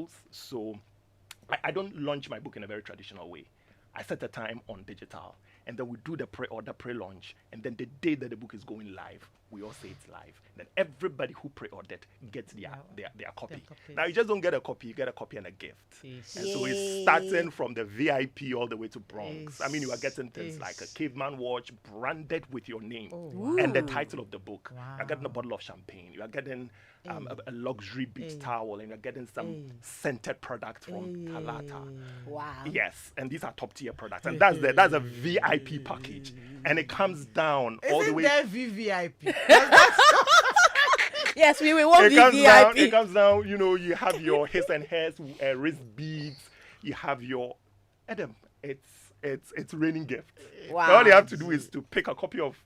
tools. So I don't launch my book in a very traditional way. I set a time on digital, and then we do the pre-order, pre-launch, and then the day that the book is going live, we all say it's live. Then everybody who pre-ordered gets their copy. Now you just don't get a copy; you get a copy and a gift. Yes. And so it's starting from the VIP all the way to Bronx. Yes. I mean, you are getting things like a caveman watch branded with your name wow. and the title of the book. Wow. You're getting a bottle of champagne. You are getting a luxury beach towel, and you're getting some scented product from Talata. Wow. Yes, and these are top tier products, and that's a VIP package, and it comes down all the Isn't way. there VVIP? Yes, we will want It comes down. VIP. It comes down. You know, you have your his and hers wrist beads. You have your Edem. It's raining gifts. Wow. All you have to do is to pick a copy of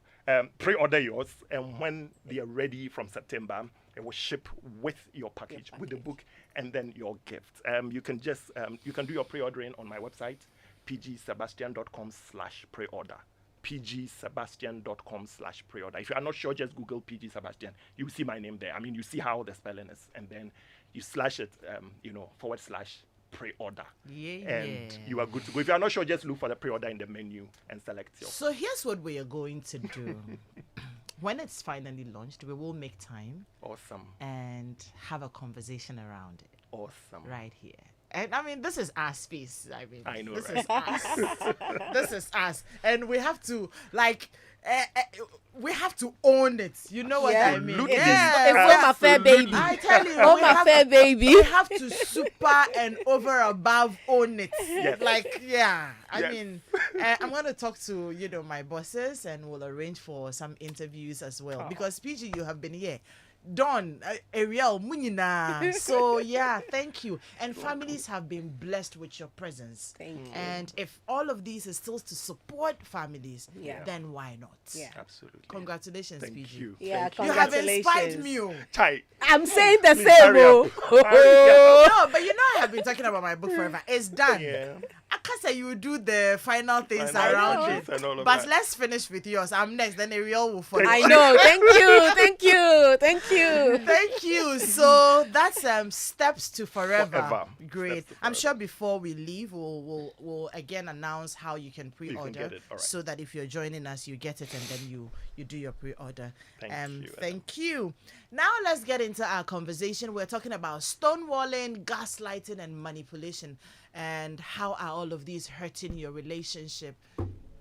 pre-order yours, and when they are ready from September, it will ship with your package, with the book, and then your gift. You can just you can do your pre-ordering on my website, pgsebastian.com/pre-order. pgsebastian.com/pre-order. If you are not sure, just Google PG Sebastian. You see my name there. I mean, you see how the spelling is, and then you slash it, /pre-order. And you are good to go. If you are not sure, just look for the pre-order in the menu and select your. So here's what we are going to do. When it's finally launched, we will make time. Awesome. And have a conversation around it. Awesome. Right here. And I mean, this is our space. I mean, I know, this right? is us. This is us. And we have to, we have to own it. You know what I mean? Absolutely. Yeah. It's Home Affair baby. I tell you, Home Affair baby. we have to super and over above own it. Yes. I Yes. mean, I'm going to talk to, my bosses, and we'll arrange for some interviews as well. Because PG, you have been here. Don, Ariel, Munina. So thank you. And families have been blessed with your presence. Thank you. And if all of these is still to support families, then why not? Yeah. Absolutely. Congratulations, Thank PG. you. Yeah, Thank You have congratulations. inspired me. Chai. I'm saying the Please same. hurry up. No, but I have been talking about my book forever. It's done. Yeah. I can't say you will do the final things Final around things it. and all of But that. let's finish with yours. I'm next. Then Ariel will follow. I know. Thank you. Thank you. Thank you. Thank you. So that's steps to forever. Forever. Great. Steps to I'm forever. sure before we leave, we'll again announce how you can pre-order, get it. All right. so that if you're joining us, you get it, and then you do your pre-order. Thank you, Thank you. Now let's get into our conversation. We're talking about stonewalling, gaslighting, and manipulation, and how are all of these hurting your relationship.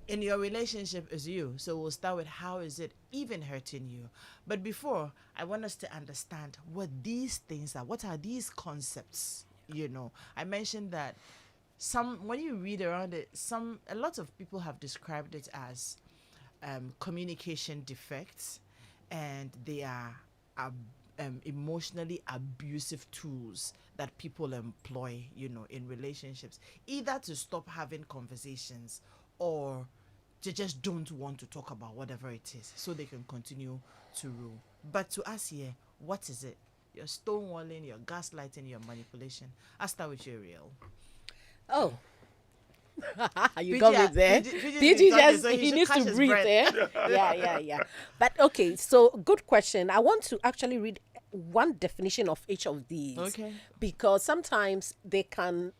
In your relationship is you. So we'll start with how is it even hurting you. But before, I want us to understand what these things are. What are these concepts? I mentioned that when you read around it, a lot of people have described it as communication defects, and they are emotionally abusive tools that people employ, in relationships, either to stop having conversations or they just don't want to talk about whatever it is so they can continue to rule. But to us here, what is it? Your stonewalling, your gaslighting, your manipulation. I'll start with you, Ariel. Oh. You PG, got me there. PG just, so he should needs catch to his breathe breath. there. Yeah. But okay, so good question. I want to actually read one definition of each of these. Okay. Because sometimes they can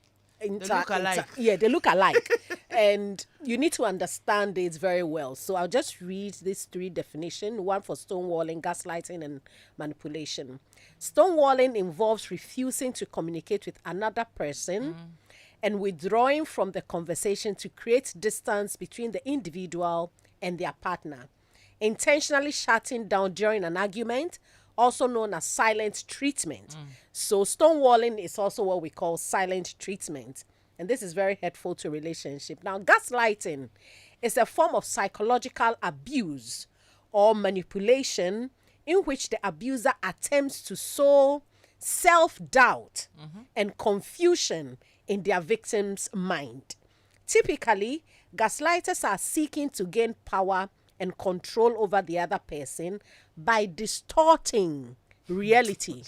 look alike. they look alike. And you need to understand it very well. So I'll just read these three definitions, one for stonewalling, gaslighting, and manipulation. Stonewalling involves refusing to communicate with another person and withdrawing from the conversation to create distance between the individual and their partner. Intentionally shutting down during an argument, also known as silent treatment. So stonewalling is also what we call silent treatment. And this is very hurtful to relationship. Now, gaslighting is a form of psychological abuse or manipulation in which the abuser attempts to sow self-doubt and confusion in their victim's mind. Typically, gaslighters are seeking to gain power and control over the other person by distorting reality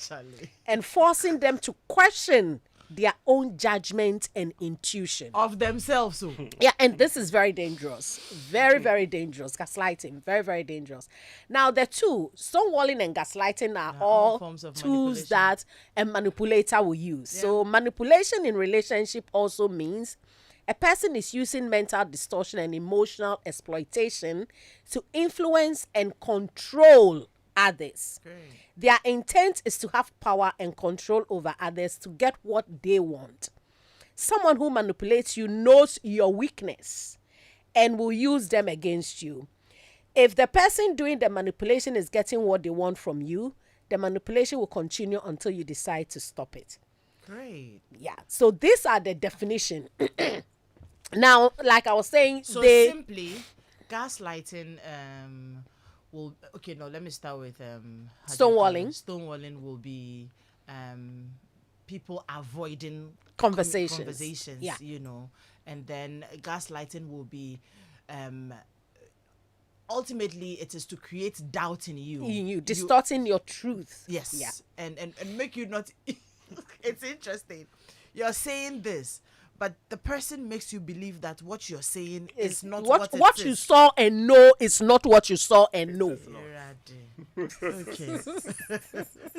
and forcing them to question their own judgment and intuition. Of themselves. So. Yeah, and this is very dangerous. Very, very dangerous. Gaslighting, very, very dangerous. Now, the two, stonewalling and gaslighting are all all forms of tools manipulation. that a manipulator will use. So, manipulation in relationship also means a person is using mental distortion and emotional exploitation to influence and control others. Great. Their intent is to have power and control over others to get what they want. Someone who manipulates you knows your weakness and will use them against you. If the person doing the manipulation is getting what they want from you, the manipulation will continue until you decide to stop it. Great. Yeah. So these are the definition. Now, like I was saying, So they simply, gaslighting will okay. No, let me start with how do you call it? Stonewalling. Stonewalling will be people avoiding Conversations. conversations. Yeah. You know, and then gaslighting will be ultimately it is to create doubt in you. you distorting your truth. Yes. Yeah. And make you not. It's interesting. You're saying this, but the person makes you believe that what you're saying is not what it you is. saw and know is not what you saw and know. Okay.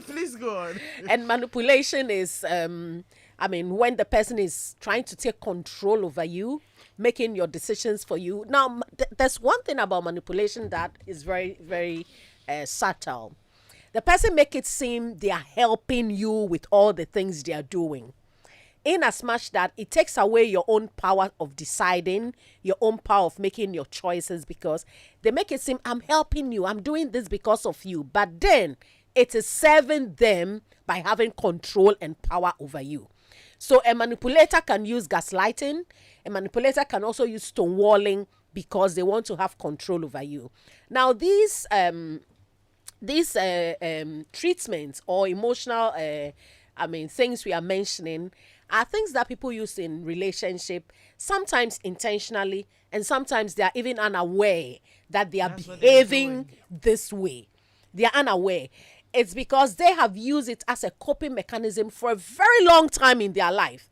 Please go on. And manipulation is when the person is trying to take control over you, making your decisions for you. Now, there's one thing about manipulation that is very, very subtle. The person make it seem they are helping you with all the things they are doing, in as much that it takes away your own power of deciding, your own power of making your choices, because they make it seem I'm helping you, I'm doing this because of you, but then it is serving them by having control and power over you. So a manipulator can use gaslighting. A manipulator can also use stonewalling because they want to have control over you. Now, these treatments or emotional things we are mentioning are things that people use in relationship, sometimes intentionally, and sometimes they are even unaware that they are That's what they're behaving doing. this way. They are unaware. It's because they have used it as a coping mechanism for a very long time in their life.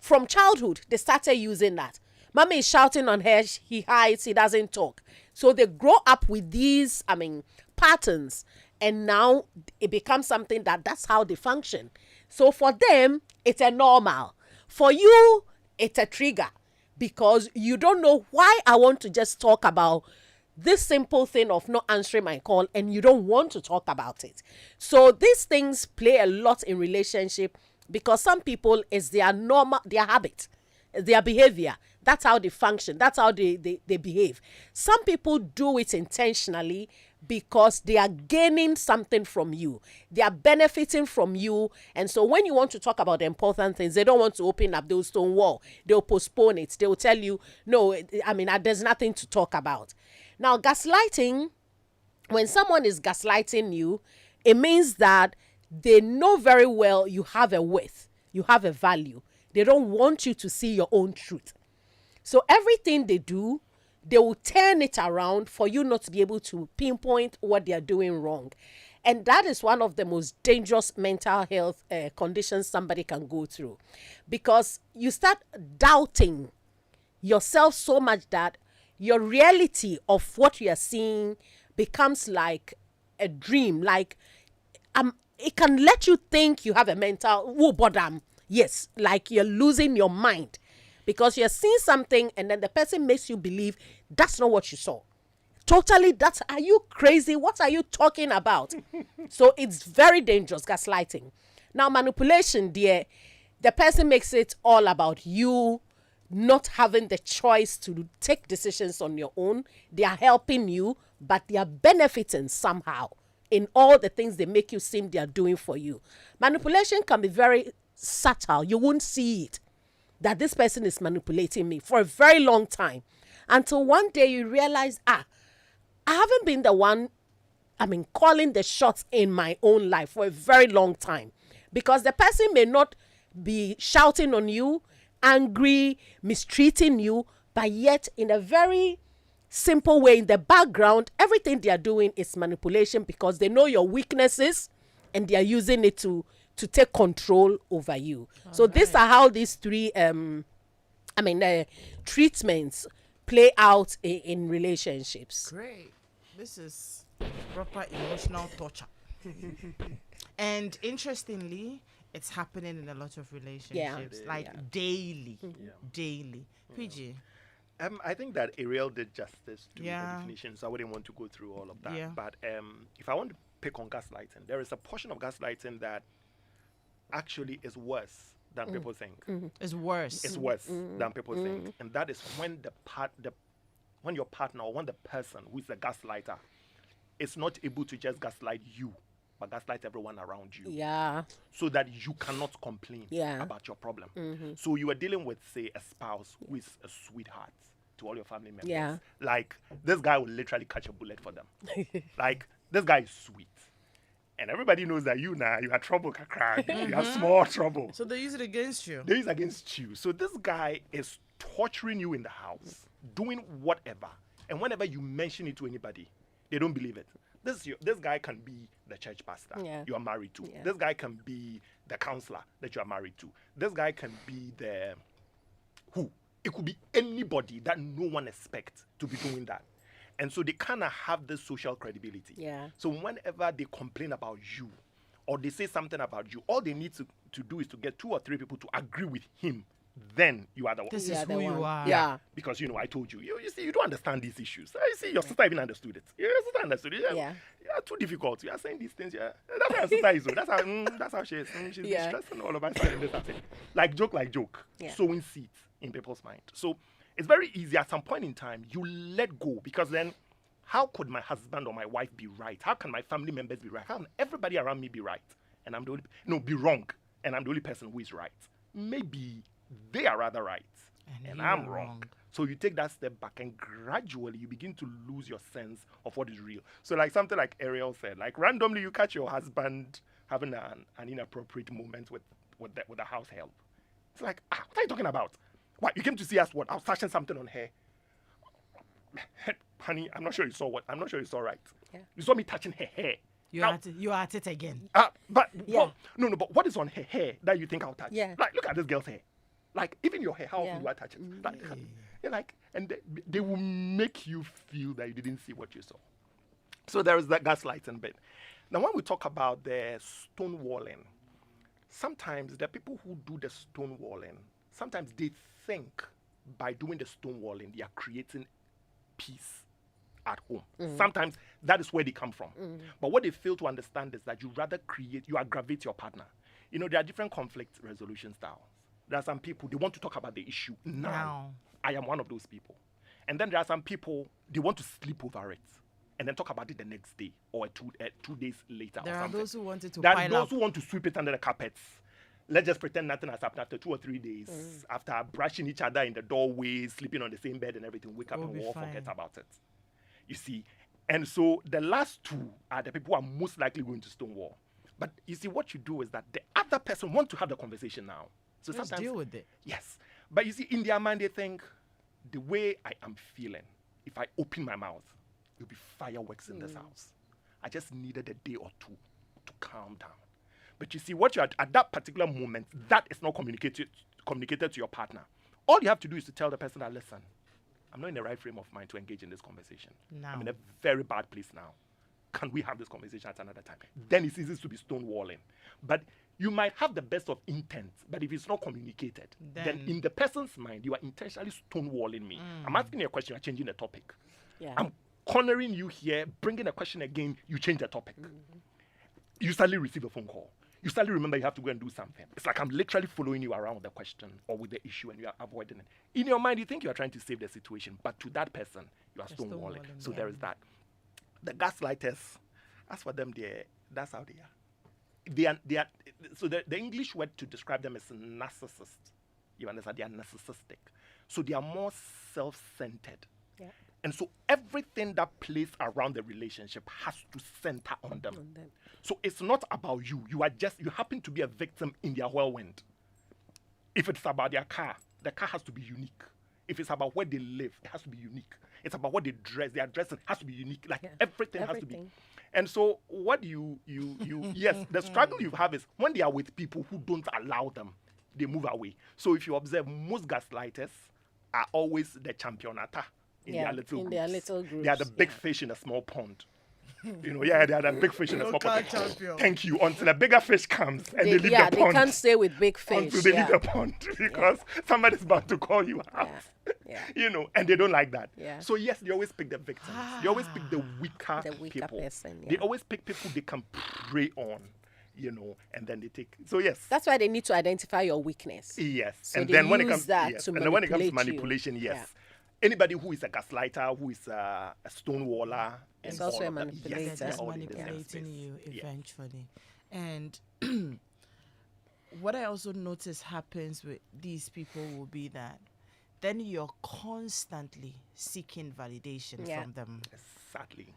From childhood, they started using that. Mommy is shouting on her, he hides, he doesn't talk. So they grow up with these, patterns, and now it becomes something that's how they function. So for them, it's a normal. For you, it's a trigger, because you don't know why I want to just talk about this simple thing of not answering my call, and you don't want to talk about it. So these things play a lot in relationship, because some people, it's their normal, their habit, their behavior. That's how they function. That's how they behave. Some people do it intentionally because they are gaining something from you. They are benefiting from you. And so when you want to talk about the important things, they don't want to open up. They'll stonewall. They'll postpone it. They'll tell you, no, there's nothing to talk about. Now, gaslighting, when someone is gaslighting you, it means that they know very well you have a worth, you have a value. They don't want you to see your own truth. So everything they do, they will turn it around for you not to be able to pinpoint what they are doing wrong. And that is one of the most dangerous mental health conditions somebody can go through, because you start doubting yourself so much that your reality of what you are seeing becomes like a dream. Like it can let you think you have a mental yes, like you're losing your mind, because you're seeing something and then the person makes you believe that's not what you saw. Totally, are you crazy? What are you talking about? So it's very dangerous, gaslighting. Now, manipulation, the person makes it all about you not having the choice to take decisions on your own. They are helping you, but they are benefiting somehow in all the things they make you seem they are doing for you. Manipulation can be very subtle. You won't see it, that this person is manipulating me for a very long time, until one day you realize, I haven't been the one, calling the shots in my own life for a very long time, because the person may not be shouting on you, angry, mistreating you, but yet in a very simple way, in the background, everything they are doing is manipulation, because they know your weaknesses and they are using it to to take control over you. So these are how these three treatments play out in relationships. Great. This is proper emotional torture. And interestingly, it's happening in a lot of relationships, like daily, daily. PG. I think that Ariel did justice to the Yeah. definition, so I wouldn't want to go through all of that. Yeah. But if I want to pick on gaslighting, there is a portion of gaslighting that actually is worse than people think. It's worse. It's worse than people think, and that is when when your partner or when the person who is the gaslighter is not able to just gaslight you, but gaslight everyone around you, Yeah. so that you cannot complain Yeah. about your problem. So you are dealing with, say, a spouse who is a sweetheart to all your family members. Yeah. Like, this guy will literally catch a bullet for them. Like, this guy is sweet. And everybody knows that you are trouble, kakra. You have small trouble. So they use it against you. There is against you. So this guy is torturing you in the house, doing whatever. And whenever you mention it to anybody, they don't believe it. This guy can be the church pastor you are married to. Yeah. This guy can be the counselor that you are married to. This guy can be the who. It could be anybody that no one expects to be doing that. And so they kind of have this social credibility. Yeah. So whenever they complain about you or they say something about you, all they need to do is to get 2 or 3 people to agree with him. Then you are the one. This Yeah, is the who you one. are. Yeah. Because, I told you. You see, you don't understand these issues. You see, your sister even understood it. Your sister understood it. Yeah. You are too difficult. You are saying these things. Yeah. That's how your sister is. That's how she is. She's Yeah. stressing all of us. And this, that's it. Like joke. Yeah. Sowing seeds in people's mind. So it's very easy. At some point in time, you let go. Because then, how could my husband or my wife be right? How can my family members be right? How can everybody around me be right? And I'm the only, be wrong. And I'm the only person who is right. Maybe they are rather right. And you I'm are wrong. wrong. So you take that step back and gradually you begin to lose your sense of what is real. So like something like Ariel said, like randomly you catch your husband having an inappropriate moment with the house help. It's like, what are you talking about? What, you came to see us what? I was touching something on her. Honey, I'm not sure you saw right. Yeah. You saw me touching her hair. You are at it again. But Yeah. but what is on her hair that you think I'll touch? Yeah. Like, look at this girl's hair. Like, even your hair, how often Yeah. do I touch it? Like, you're like, and they will make you feel that you didn't see what you saw. So there is that gaslighting bit. Now, when we talk about the stonewalling, sometimes the people who do the stonewalling, sometimes they think by doing the stonewalling, they are creating peace at home. Sometimes that is where they come from. But what they fail to understand is that you aggravate your partner. There are different conflict resolution styles. There are some people, they want to talk about the issue now. I am one of those people. And then there are some people, they want to sleep over it and then talk about it the next day or 2 days later. There or are something. those who wanted to There are pile those up. who want to sweep it under the carpets. Let's just pretend nothing has happened after 2 or 3 days. After brushing each other in the doorway, sleeping on the same bed and everything, wake up We'll and be we'll all fine. forget about it. You see? And so the last 2 are the people who are most likely going to stonewall. But you see, what you do is that the other person wants to have the conversation now. So Just sometimes, deal with it. yes. But you see, in their mind, they think the way I am feeling, if I open my mouth, there'll be fireworks in this house. I just needed a day or 2 to calm down. But you see, what you at that particular moment, that is not communicated to your partner. All you have to do is to tell the person that, listen, I'm not in the right frame of mind to engage in this conversation. Now. I'm in a very bad place now. Can we have this conversation at another time? Then it's easy to be stonewalling. But you might have the best of intent, but if it's not communicated, then in the person's mind, you are intentionally stonewalling me. I'm asking you a question, you're changing the topic. Yeah. I'm cornering you here, bringing a question again, you change the topic. You suddenly receive a phone call. You suddenly remember you have to go and do something. It's like I'm literally following you around with the question or with the issue and you are avoiding it. In your mind, you think you are trying to save the situation, but to that person, you are You're stonewalling. stonewalling, So yeah. there is that. The gaslighters, as for them, that's how they are. They are so the English word to describe them is narcissist. You understand? They are narcissistic. So they are more self-centered. Yeah. And so everything that plays around the relationship has to center on them. So it's not about you. You happen to be a victim in their whirlwind. If it's about their car, the car has to be unique. If it's about where they live, it has to be unique. It's about what they dress, their dressing has to be unique. Like everything has to be. And so what yes, the struggle you have is when they are with people who don't allow them, they move away. So if you observe, most gaslighters are always the championata in Yeah, their little in groups. their little They are the groups, big yeah. fish in a small pond. They are the big fish in a small Local pond. champion. Thank you. Until a bigger fish comes and they leave yeah, the they pond. can't stay with big fish. Until they leave Yeah. the pond because somebody's about to call you out. Yeah. And they don't like that. Yeah. So yes, they always pick the victims. They always pick the weaker people. person. They Yeah. always pick people they can prey on, and then they take. So yes. That's why they need to identify your weakness. Yes. So and they then when it use comes that yes. to and then when it comes to manipulate you. manipulation, yes. Yeah. Anybody who is a gaslighter, who is a stonewaller, It's and also all a of that, manipulator. yes, They're they're just all in the same manipulating space. you Yeah. eventually. And what I also notice happens with these people will be that then you're constantly seeking validation Yeah. from them. Sadly.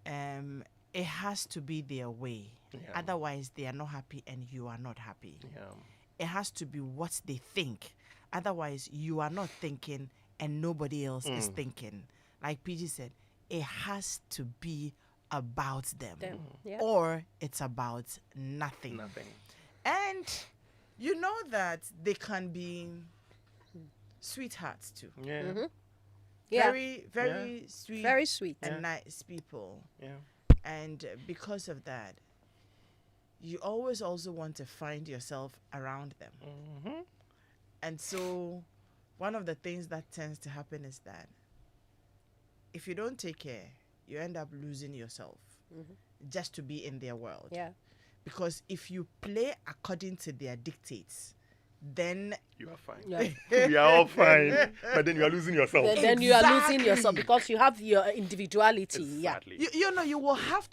It has to be their way. Yeah. Otherwise, they are not happy and you are not happy. Yeah. It has to be what they think. Otherwise, you are not thinking and nobody else is thinking. Like PG said, it has to be about them. Yeah. Or it's about nothing. Nothing. And you know that they can be sweethearts too. Yeah. Yeah. Very, very sweet Very sweet. and nice people. Yeah. And because of that, you always also want to find yourself around them. Mm-hmm. And so one of the things that tends to happen is that if you don't take care, you end up losing yourself just to be in their world. Yeah. Because if you play according to their dictates, then You are fine. Yeah. We are all fine. But then you are losing yourself. Then you are losing Exactly. yourself because you have your individuality. Exactly. you will have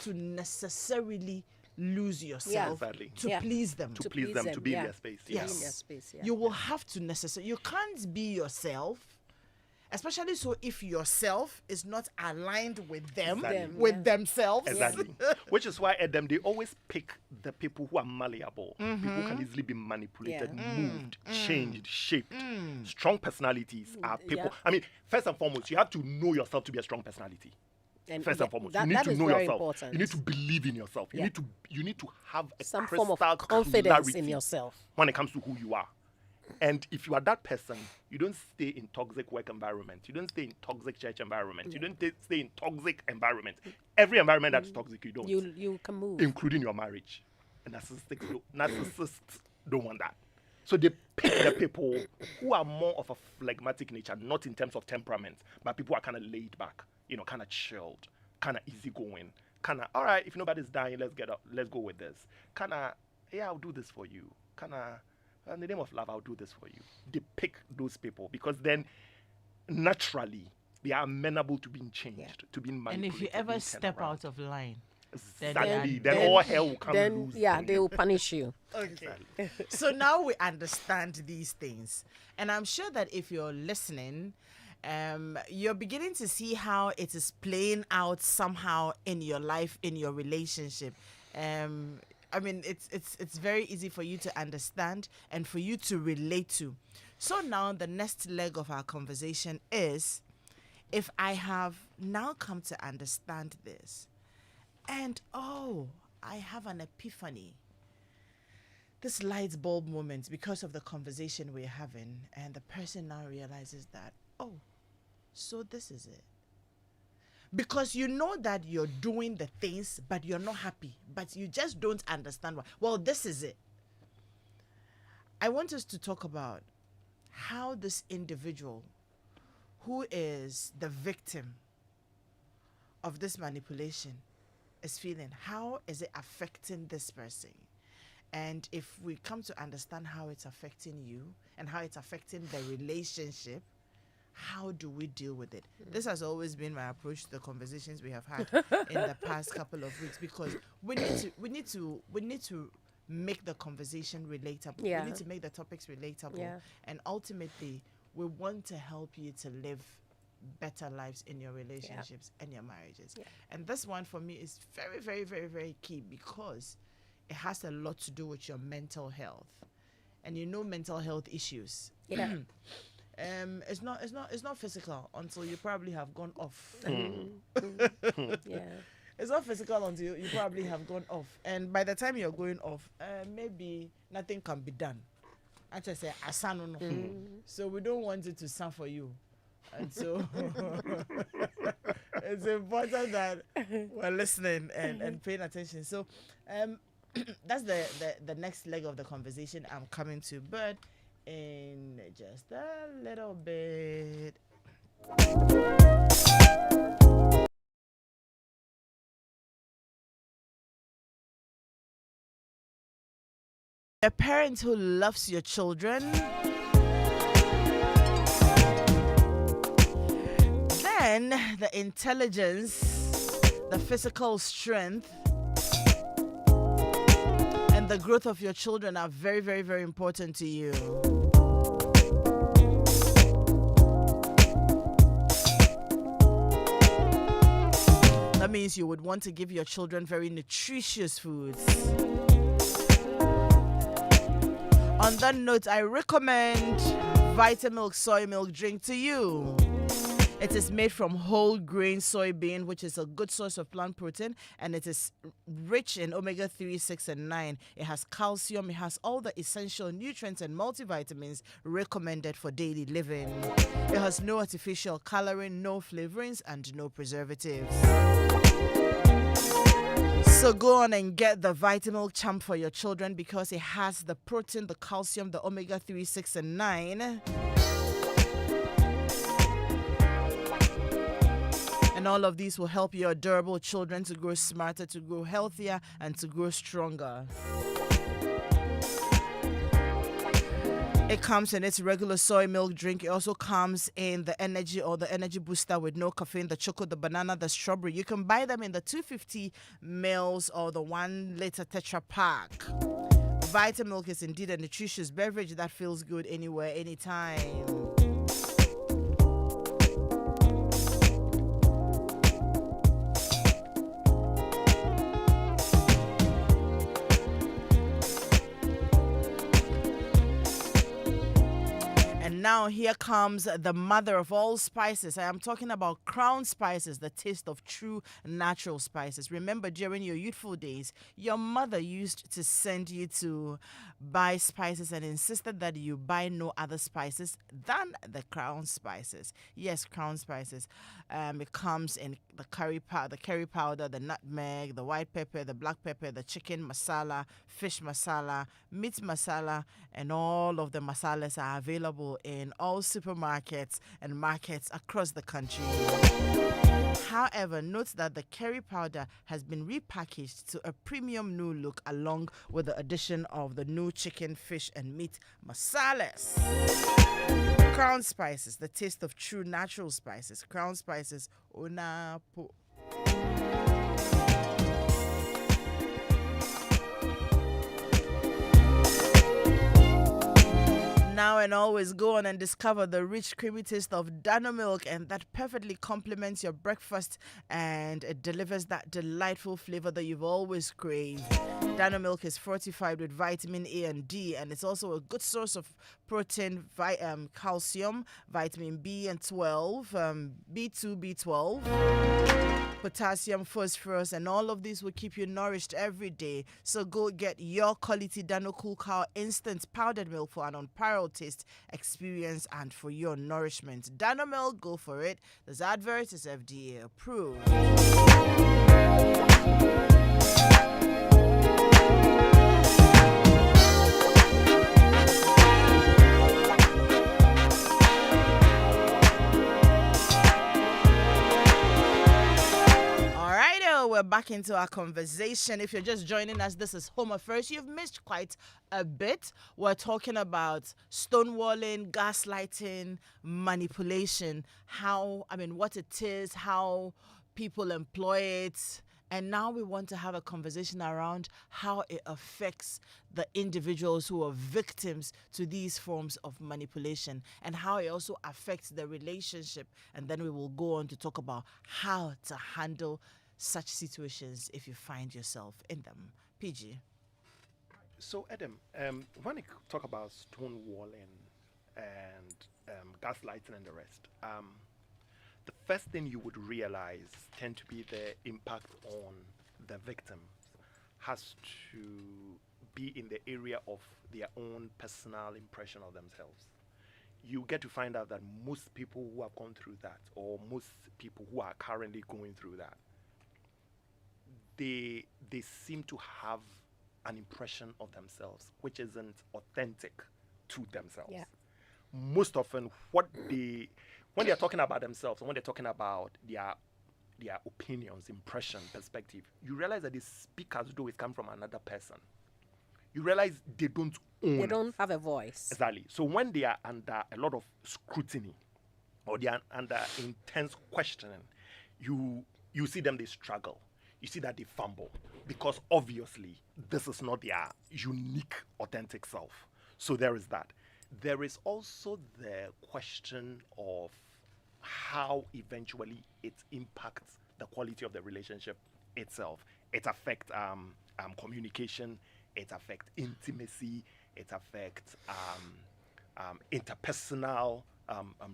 to necessarily lose yourself Exactly. to Yeah. please them. To please them, to be in their space. To be Yes. in their space, yeah. You will have to necessarily. You can't be yourself, especially so if yourself is not aligned with them, Exactly. with Yeah. themselves. Exactly. Which is why Edem, they always pick the people who are malleable. People who can easily be manipulated, Yeah. moved, changed, shaped. Strong personalities are people. Yeah. I mean, first and foremost, you have to know yourself to be a strong personality. And First yeah, and foremost, that- you need that to is know very yourself. important. You need to believe in yourself. Yeah. You need to have a some crystal form of confidence in clarity yourself. when it comes to who you are. And if you are that person, you don't stay in toxic work environment. You don't stay in toxic church environment. You don't stay in toxic environment. Every environment that's toxic, you don't. You can move. Including your marriage. And narcissists don't want that. So they pick the people who are more of a phlegmatic nature, not in terms of temperament, but people who are kind of laid back, kind of chilled, kind of easygoing, kind of, all right, if nobody's dying, let's go with this. Kind of, yeah, I'll do this for you. Kind of, in the name of love, I'll do this for you. They pick those people because then naturally they are amenable to being changed, to being And manipulated. if you ever being turned step around. out of line, Exactly. then- Then all hell will come Then loose. yeah, on they you. will punish you. okay. So now we understand these things, and I'm sure that if you're listening, you're beginning to see how it is playing out somehow in your life, in your relationship. I mean, it's very easy for you to understand and for you to relate to. So now the next leg of our conversation is, if I have now come to understand this, and I have an epiphany. This light bulb moment because of the conversation we're having, and the person now realizes that, so this is it. Because you know that you're doing the things, but you're not happy, but you just don't understand why. Well, this is it. I want us to talk about how this individual who is the victim of this manipulation is feeling. How is it affecting this person? And if we come to understand how it's affecting you and how it's affecting the relationship, how do we deal with it? This has always been my approach to the conversations we have had in the past couple of weeks, because we need to make the conversation relatable. Yeah. We need to make the topics relatable. Yeah. And ultimately, we want to help you to live better lives in your relationships and your marriages. Yeah. And this one for me is very, very, very, very key, because it has a lot to do with your mental health. And mental health issues. Yeah. It's not physical until you probably have gone off. Yeah. It's not physical until you probably have gone off. And by the time you're going off, maybe nothing can be done. I just say, asano no. So we don't want it to sound for you. And so it's important that we're listening and paying attention. So that's the next leg of the conversation I'm coming to. But in just a little bit. A parent who loves your children, then the intelligence, the physical strength, and the growth of your children are very, very, very important to you. That means you would want to give your children very nutritious foods. On that note, I recommend Vitamilk soy milk drink to you. It is made from whole grain soybean, which is a good source of plant protein, and it is rich in omega-3, 6, and 9. It has calcium. It has all the essential nutrients and multivitamins recommended for daily living. It has no artificial coloring, no flavorings, and no preservatives. So go on and get the Vitamilk Champ for your children because it has the protein, the calcium, the omega-3, 6, and 9. And all of these will help your adorable children to grow smarter, to grow healthier, and to grow stronger. It comes in its regular soy milk drink. It also comes in the energy or the energy booster with no caffeine, the chocolate, the banana, the strawberry. You can buy them in the 250 mils or the 1 liter Tetra Pak. Vitamilk is indeed a nutritious beverage that feels good anywhere, anytime. Now here comes the mother of all spices. I am talking about Crown Spices, the taste of true natural spices. Remember, during your youthful days, your mother used to send you to buy spices and insisted that you buy no other spices than the Crown Spices. Yes, Crown Spices. It comes in the curry powder, the nutmeg, the white pepper, the black pepper, the chicken masala, fish masala, meat masala, and all of the masalas are available in all supermarkets and markets across the country. However, note that the curry powder has been repackaged to a premium new look along with the addition of the new chicken, fish, and meat masalas. Crown Spices, the taste of true natural spices. Crown Spices, Onapo. Now and always go on and discover the rich creamy taste of Dano milk, and that perfectly complements your breakfast and it delivers that delightful flavor that you've always craved. Dano milk is fortified with vitamin A and D, and it's also a good source of protein, calcium, vitamin B and 12, B2, B12, potassium, phosphorus, and all of these will keep you nourished every day. So go get your quality Dano Cool Cow instant powdered milk for an unparalleled taste, experience, and for your nourishment. Dano milk, go for it. This advert is FDA approved. We're back into our conversation. If you're just joining us, this is Home Affairs. You've missed quite a bit. We're talking about stonewalling, gaslighting, manipulation, what it is, how people employ it. And now we want to have a conversation around how it affects the individuals who are victims to these forms of manipulation and how it also affects the relationship. And then we will go on to talk about how to handle such situations if you find yourself in them. PG. So, Edem, when you talk about stonewalling and gaslighting and the rest, the first thing you would realize tend to be the impact on the victim has to be in the area of their own personal impression of themselves. You get to find out that most people who have gone through that, or most people who are currently going through that, they seem to have an impression of themselves which isn't authentic to themselves. Yeah. Most often, when they're talking about themselves, and when they're talking about their opinions, impression, perspective, you realize that they speak as though it comes from another person. You realize they don't own They it. don't have a voice. Exactly. So when they are under a lot of scrutiny or they are under intense questioning, you see them, they struggle. You see that they fumble because obviously this is not their unique, authentic self. So there is that. There is also the question of how eventually it impacts the quality of the relationship itself. It affects communication, it affects intimacy, it affects interpersonal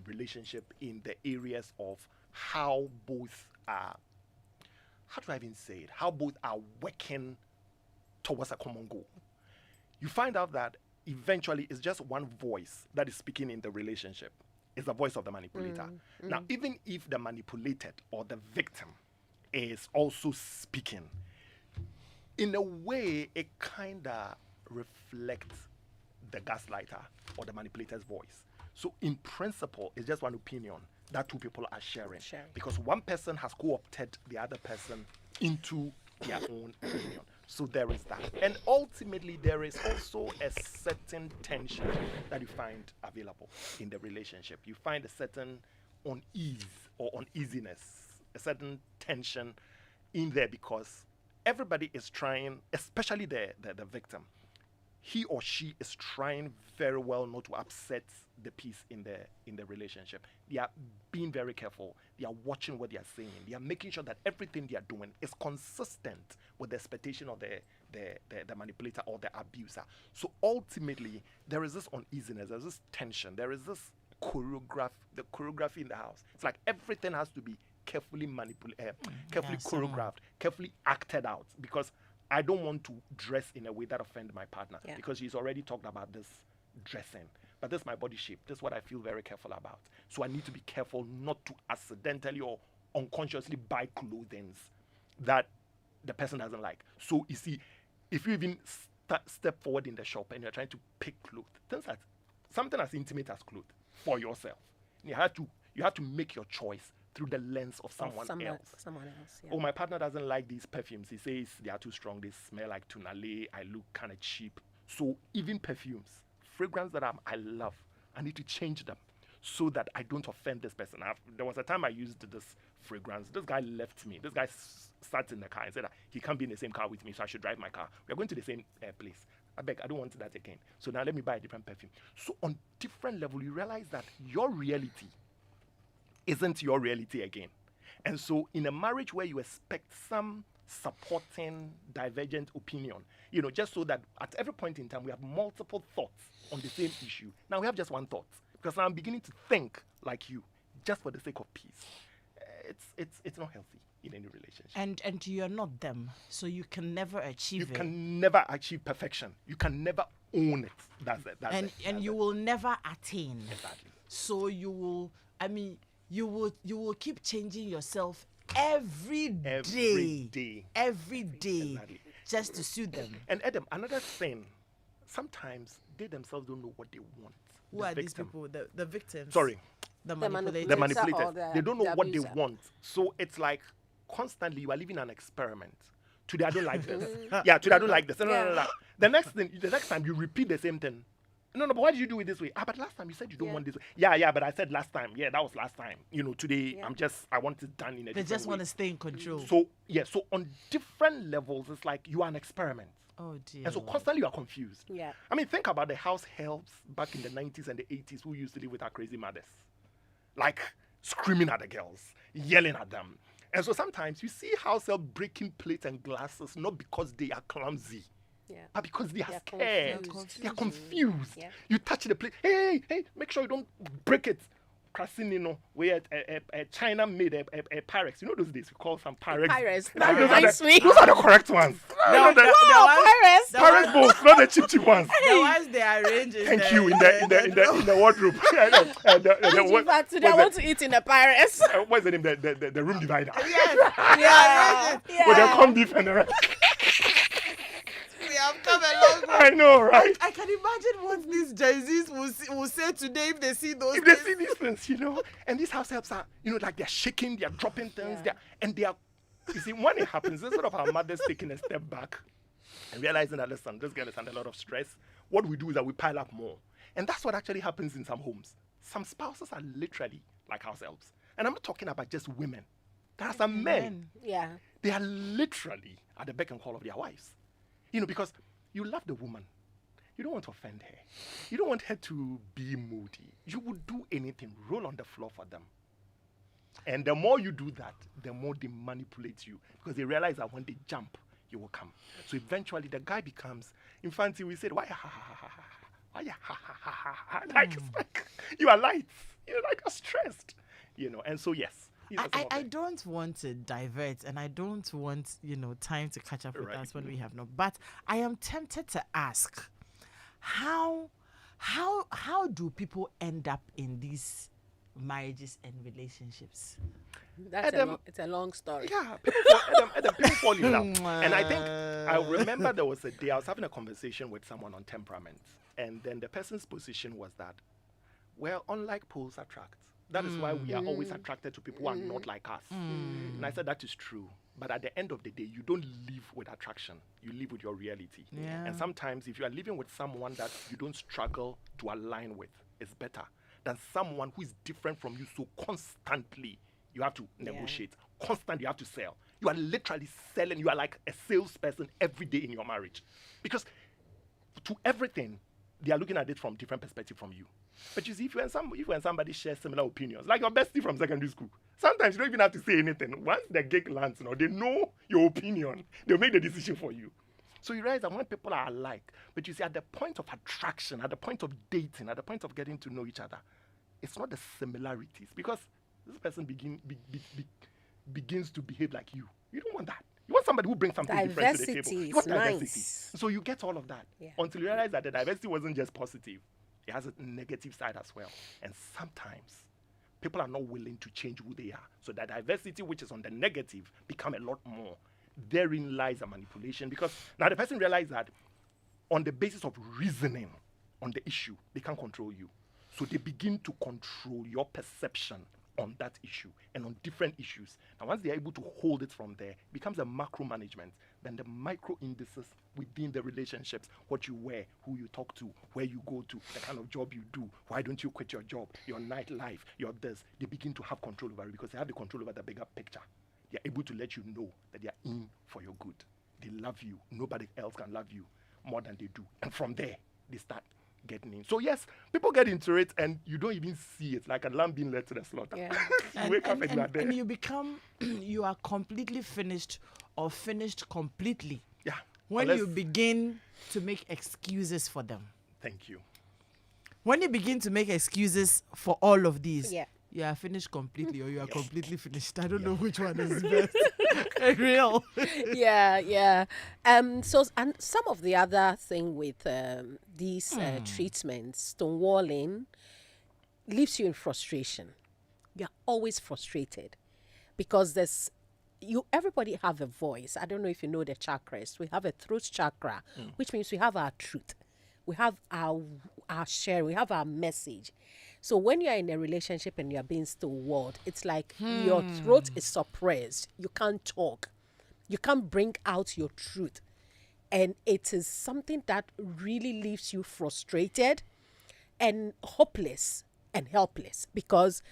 relationship in the areas of how both are, how do I even say it? How both are working towards a common goal. You find out that eventually it's just one voice that is speaking in the relationship. It's the voice of the manipulator. Now, even if the manipulated or the victim is also speaking, in a way, it kind of reflects the gaslighter or the manipulator's voice. So, in principle, it's just one opinion that two people are sharing. Because one person has co-opted the other person into their own opinion. So there is that. And ultimately, there is also a certain tension that you find available in the relationship. You find a certain unease or uneasiness, a certain tension in there because everybody is trying, especially the victim. He or she is trying very well not to upset the peace in the relationship. They are being very careful. They are watching what they are saying. They are making sure that everything they are doing is consistent with the expectation of the manipulator or the abuser. So ultimately, there is this uneasiness, there's this tension, there is this choreography in the house. It's like everything has to be carefully choreographed, carefully acted out, because I don't want to dress in a way that offends my partner because she's already talked about this dressing. But this is my body shape. This is what I feel very careful about. So I need to be careful not to accidentally or unconsciously buy clothing that the person doesn't like. So you see, if you even step forward in the shop and you're trying to pick clothes, something as intimate as clothes for yourself, you have to make your choice through the lens of someone else. Yeah. Oh, my partner doesn't like these perfumes. He says they are too strong. They smell like tunale. I look kind of cheap. So even perfumes, fragrance that I love, I need to change them so that I don't offend this person. There was a time I used this fragrance. This guy left me. This guy sat in the car and said that he can't be in the same car with me, so I should drive my car. We are going to the same place. I beg, I don't want that again. So now let me buy a different perfume. So on different level, you realize that your reality isn't your reality again. And so in a marriage where you expect some supporting divergent opinion, just so that at every point in time we have multiple thoughts on the same issue. Now we have just one thought because now I'm beginning to think like you just for the sake of peace. It's not healthy in any relationship. And you're not them, so you can never achieve it. You can never achieve perfection. You can never own it. That's it. And you will never attain. Exactly. So you will you will keep changing yourself every day. Exactly. Just to suit them. And Edem, another thing, sometimes they themselves don't know what they want. Who are these people? The victims? Sorry. The The manipulators. The manipulators. or They don't know the what they abuser. want. So it's like constantly you are living an experiment. Today I don't like this. Yeah, today I don't like this. No. The next time you repeat the same thing. No, but why did you do it this way? But last time you said you don't want this way. Yeah, but I said last time. Yeah, that was last time. Today I want it done in a They different just way. want to stay in control. So on different levels, it's like you are an experiment. Oh dear. And so constantly you are confused. Yeah. I mean, think about the house helps back in the 90s and the 80s who used to live with our crazy mothers. Like screaming at the girls, yelling at them. And so sometimes you see house help breaking plates and glasses, not because they are clumsy, but because they are scared. confused. They are confused. Yeah. You touch the plate, hey, make sure you don't break it. Crasinino, where China made a Pyrex. You know those days we call some Pyrex. Pyrex. Those are That reminds me. those are the correct ones. No, the Pyrex. Pyrex bowls, not the cheap ones. The ones they arrange Thank you in the wardrobe. Today I want to eat in the Pyrex. What's the name? The room divider. Yes. Yeah. With the corned beef and the rest. We have come a long way. I know, right? I can imagine what these Gen Zs will say today if they see those If they things. see these things, and these house helps are, like they're shaking, they're dropping things, they are. You see, when it happens, instead of our mothers taking a step back and realizing that, listen, this girl is under a lot of stress, what we do is that we pile up more. And that's what actually happens in some homes. Some spouses are literally like ourselves. And I'm not talking about just women. There are some men. Yeah. They are literally at the beck and call of their wives. Because you love the woman. You don't want to offend her. You don't want her to be moody. You would do anything, roll on the floor for them. And the more you do that, the more they manipulate you. Because they realize that when they jump, you will come. So eventually the guy becomes, in fancy we said, why ha ha ha ha ha? Why ha ha ha ha ha? Like, it's like, you are light. You're like stressed. And so yes. I don't want to divert, and I don't want time to catch up with us when we have no. But I am tempted to ask, how do people end up in these marriages and relationships? It's a long story. Yeah, people fall in love. And I think I remember there was a day I was having a conversation with someone on temperament, and then the person's position was that, well, unlike poles attract. That is why we are always attracted to people who are not like us. And I said that is true. But at the end of the day, you don't live with attraction. You live with your reality. Yeah. And sometimes if you are living with someone that you don't struggle to align with, it's better than someone who is different from you. So constantly you have to negotiate. Constantly you have to sell. You are literally selling. You are like a salesperson every day in your marriage. Because to everything, they are looking at it from different perspective from you. But you see, if when somebody shares similar opinions, like your bestie from secondary school, sometimes you don't even have to say anything. Once the gig lands, they know your opinion. They'll make the decision for you. So you realize that when people are alike, but you see, at the point of attraction, at the point of dating, at the point of getting to know each other, it's not the similarities. Because this person begins to behave like you. You don't want that. You want somebody who brings something different to the table. You want diversity. So you get all of that until you realize that the diversity wasn't just positive. It has a negative side as well. And sometimes people are not willing to change who they are. So the diversity, which is on the negative, become a lot more. Therein lies a manipulation. Because now the person realizes that on the basis of reasoning on the issue, they can't control you. So they begin to control your perception on that issue and on different issues. And once they are able to hold it from there, it becomes a macro management. Then the micro indices within the relationships, what you wear, who you talk to, where you go to, the kind of job you do, why don't you quit your job, your nightlife, your this, they begin to have control over it because they have the control over the bigger picture. They're able to let you know that they're in for your good. They love you. Nobody else can love you more than they do. And from there, they start getting in. So yes, people get into it and you don't even see it, like a lamb being led to the slaughter. Yeah. You wake up and you are there. And you become, you are completely finished or finished completely. Yeah. When you begin to make excuses for them. Thank you. When you begin to make excuses for all of these, Yeah. you are finished completely or you are completely finished. I don't know which one is best. Real. Yeah. So, and some of the other thing with these treatments, stonewalling, leaves you in frustration. You're always frustrated because everybody have a voice. I don't know if you know the chakras. We have a throat chakra, which means we have our truth. We have our share. We have our message. So when you're in a relationship and you're being stonewalled, it's like your throat is suppressed. You can't talk. You can't bring out your truth. And it is something that really leaves you frustrated and hopeless and helpless because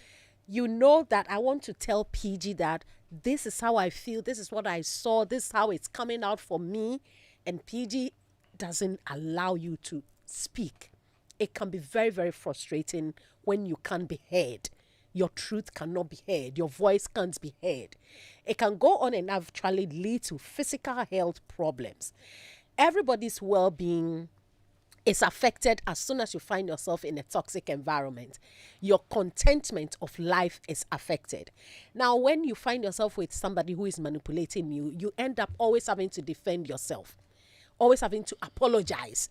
you know that I want to tell PG that this is how I feel, this is what I saw, this is how it's coming out for me, and PG doesn't allow you to speak. It can be very, very frustrating when you can't be heard. Your truth cannot be heard. Your voice can't be heard. It can go on and actually lead to physical health problems. Everybody's well-being is affected as soon as you find yourself in a toxic environment. Your contentment of life is affected. Now, when you find yourself with somebody who is manipulating you, you end up always having to defend yourself, always having to apologize.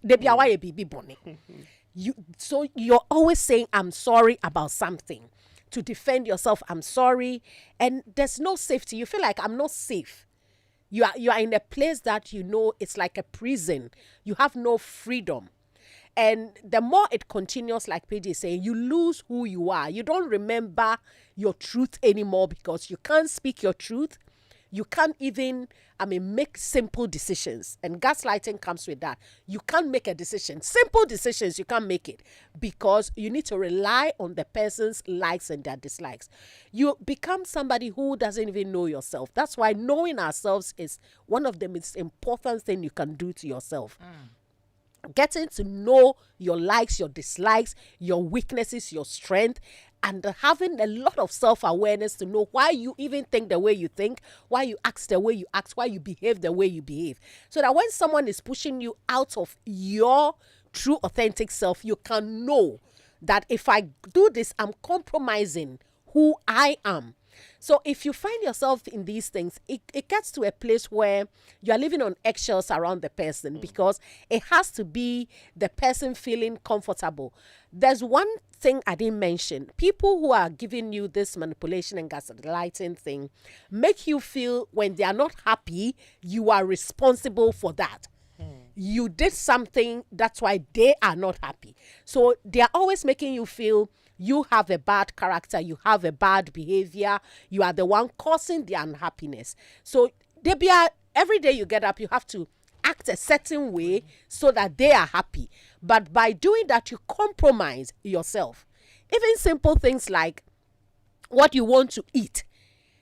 So you're always saying, I'm sorry about something. To defend yourself, I'm sorry. And there's no safety. You feel like I'm not safe. You are in a place that you know it's like a prison. You have no freedom. And the more it continues, like PJ is saying, you lose who you are. You don't remember your truth anymore because you can't speak your truth. You can't even, make simple decisions. And gaslighting comes with that. You can't make a decision. Simple decisions, you can't make it because you need to rely on the person's likes and their dislikes. You become somebody who doesn't even know yourself. That's why knowing ourselves is one of the most important things you can do to yourself. Getting to know your likes, your dislikes, your weaknesses, your strength, and having a lot of self-awareness to know why you even think the way you think, why you act the way you act, why you behave the way you behave. So that when someone is pushing you out of your true authentic self, you can know that if I do this, I'm compromising who I am. So if you find yourself in these things, it gets to a place where you are living on eggshells around the person because it has to be the person feeling comfortable. There's one thing I didn't mention. People who are giving you this manipulation and gaslighting thing make you feel when they are not happy, you are responsible for that. You did something, that's why they are not happy. So they are always making you feel you have a bad character, you have a bad behavior, you are the one causing the unhappiness. So every day you get up, you have to act a certain way so that they are happy. But by doing that, you compromise yourself. Even simple things like what you want to eat.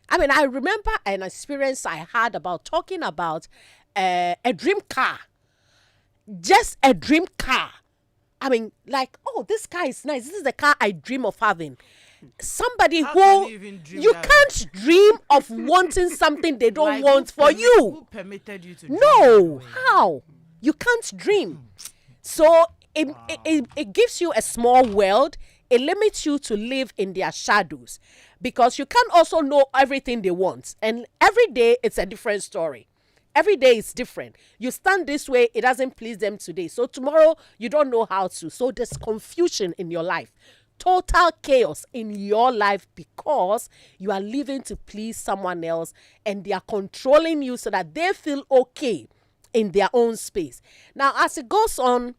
I remember an experience I had about talking about a dream car. Just a dream car. This car is nice. This is the car I dream of having. Somebody you can't dream of wanting something they don't want for you. Who permitted you to dream? No, how? You can't dream. So it gives you a small world. It limits you to live in their shadows because you can't also know everything they want. And every day it's a different story. Every day is different. You stand this way, it doesn't please them today. So tomorrow, you don't know how to. So there's confusion in your life. Total chaos in your life because you are living to please someone else and they are controlling you so that they feel okay in their own space. Now, as it goes on,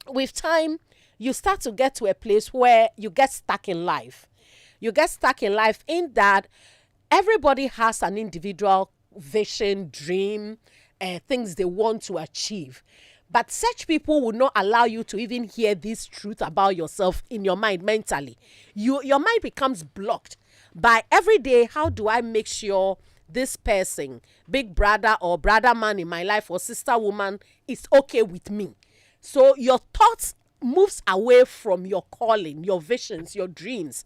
with time, you start to get to a place where you get stuck in life. You get stuck in life in that everybody has an individual vision, dream, things they want to achieve. But such people will not allow you to even hear this truth about yourself in your mind mentally. Your mind becomes blocked by every day. How do I make sure this person, big brother or brother man in my life or sister woman, is okay with me? So your thoughts moves away from your calling, your visions, your dreams,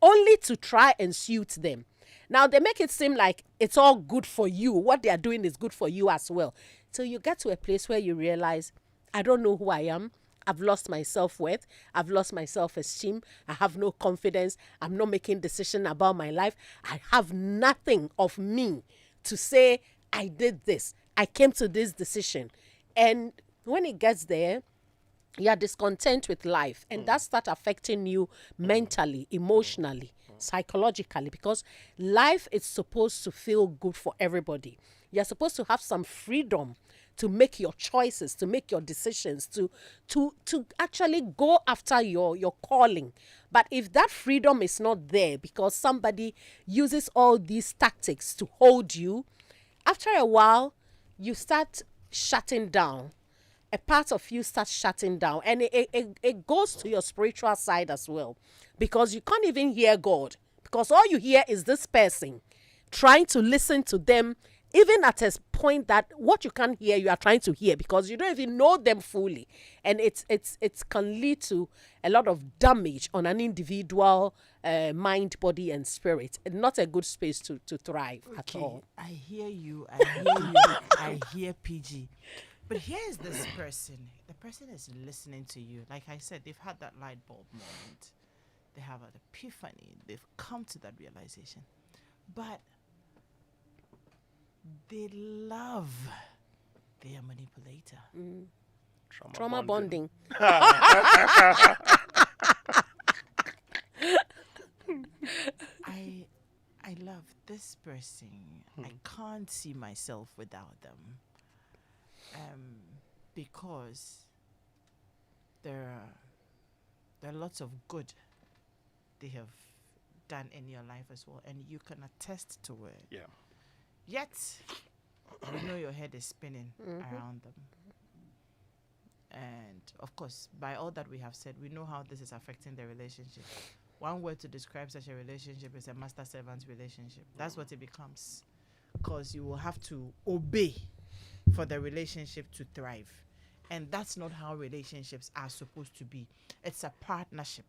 only to try and suit them. Now, they make it seem like it's all good for you. What they are doing is good for you as well. So you get to a place where you realize, I don't know who I am. I've lost my self-worth. I've lost my self-esteem. I have no confidence. I'm not making decisions about my life. I have nothing of me to say, I did this. I came to this decision. And when it gets there, you are discontent with life. And that starts affecting you mentally, emotionally, psychologically, because life is supposed to feel good for everybody. You're supposed to have some freedom to make your choices, to make your decisions, to actually go after your calling. But if that freedom is not there because somebody uses all these tactics to hold you, after a while, you start shutting down. A part of you starts shutting down, and it goes to your spiritual side as well, because you can't even hear God, because all you hear is this person trying to listen to them, even at a point that what you can't hear, you are trying to hear, because you don't even know them fully, and it can lead to a lot of damage on an individual mind, body, and spirit. And not a good space to thrive at all. I hear you. I hear you. I hear PG. But here's this person. The person is listening to you. Like I said, they've had that light bulb moment. They have an epiphany. They've come to that realization. But they love their manipulator. Trauma bonding. I love this person. I can't see myself without them. Because there are lots of good they have done in your life as well, and you can attest to it. Yeah. Yet, you know your head is spinning around them. And of course, by all that we have said, we know how this is affecting the relationship. One word to describe such a relationship is a master-servant relationship. That's what it becomes. Because you will have to obey for the relationship to thrive. And that's not how relationships are supposed to be. It's a partnership,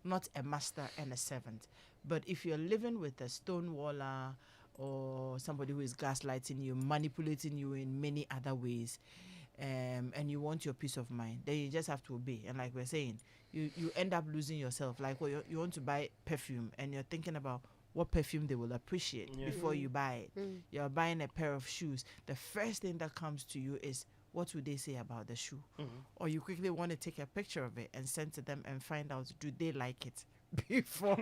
not a master and a servant. But if you're living with a stonewaller or somebody who is gaslighting you, manipulating you in many other ways, and you want your peace of mind, then you just have to obey. And like we're saying, you end up losing yourself. Like, well, you want to buy perfume and you're thinking about what perfume they will appreciate before you buy it. You're buying a pair of shoes. The first thing that comes to you is, what would they say about the shoe? Or you quickly want to take a picture of it and send to them and find out, do they like it before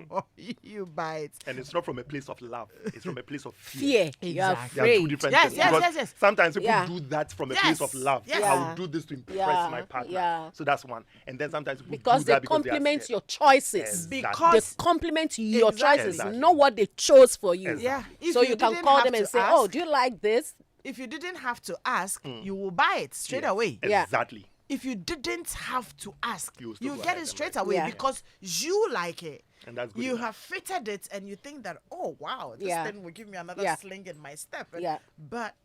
you buy it? And it's not from a place of love. It's from a place of Fear. Exactly. You're They are two afraid. different Yes, things. yes, Because yes. sometimes people Yeah. do that from a Yes. place of love. Yes. I Yeah. will do this to impress Yeah. my partner. Yeah. So that's one. And then sometimes people Because do they that because they are complement scared. your choices. Exactly. Because They complement your Exactly. choices, Exactly. not what they chose for you. Exactly. Yeah. If So you can didn't call have them and to say, ask, "Oh, do you like this?" if you didn't have to ask, you will buy it straight Yes. away. Yeah. Exactly. If you didn't have to ask, You will still you go get ahead it and straight buy it. away Yeah. because you like it. And that's good You enough. have fitted it and you think that, oh wow, this Yeah. thing will give me another Yeah. sling in my step. Yeah. But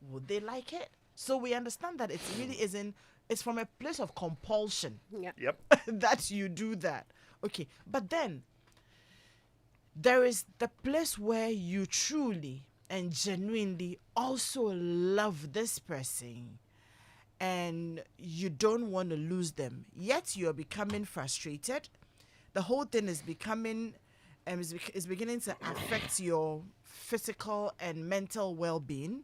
would they like it? So we understand that it really isn't, it's from a place of compulsion Yeah. Yep. that you do that. Okay. But then there is the place where you truly and genuinely also love this person and you don't want to lose them, yet you're becoming frustrated. The whole thing is becoming is beginning to affect your physical and mental well-being.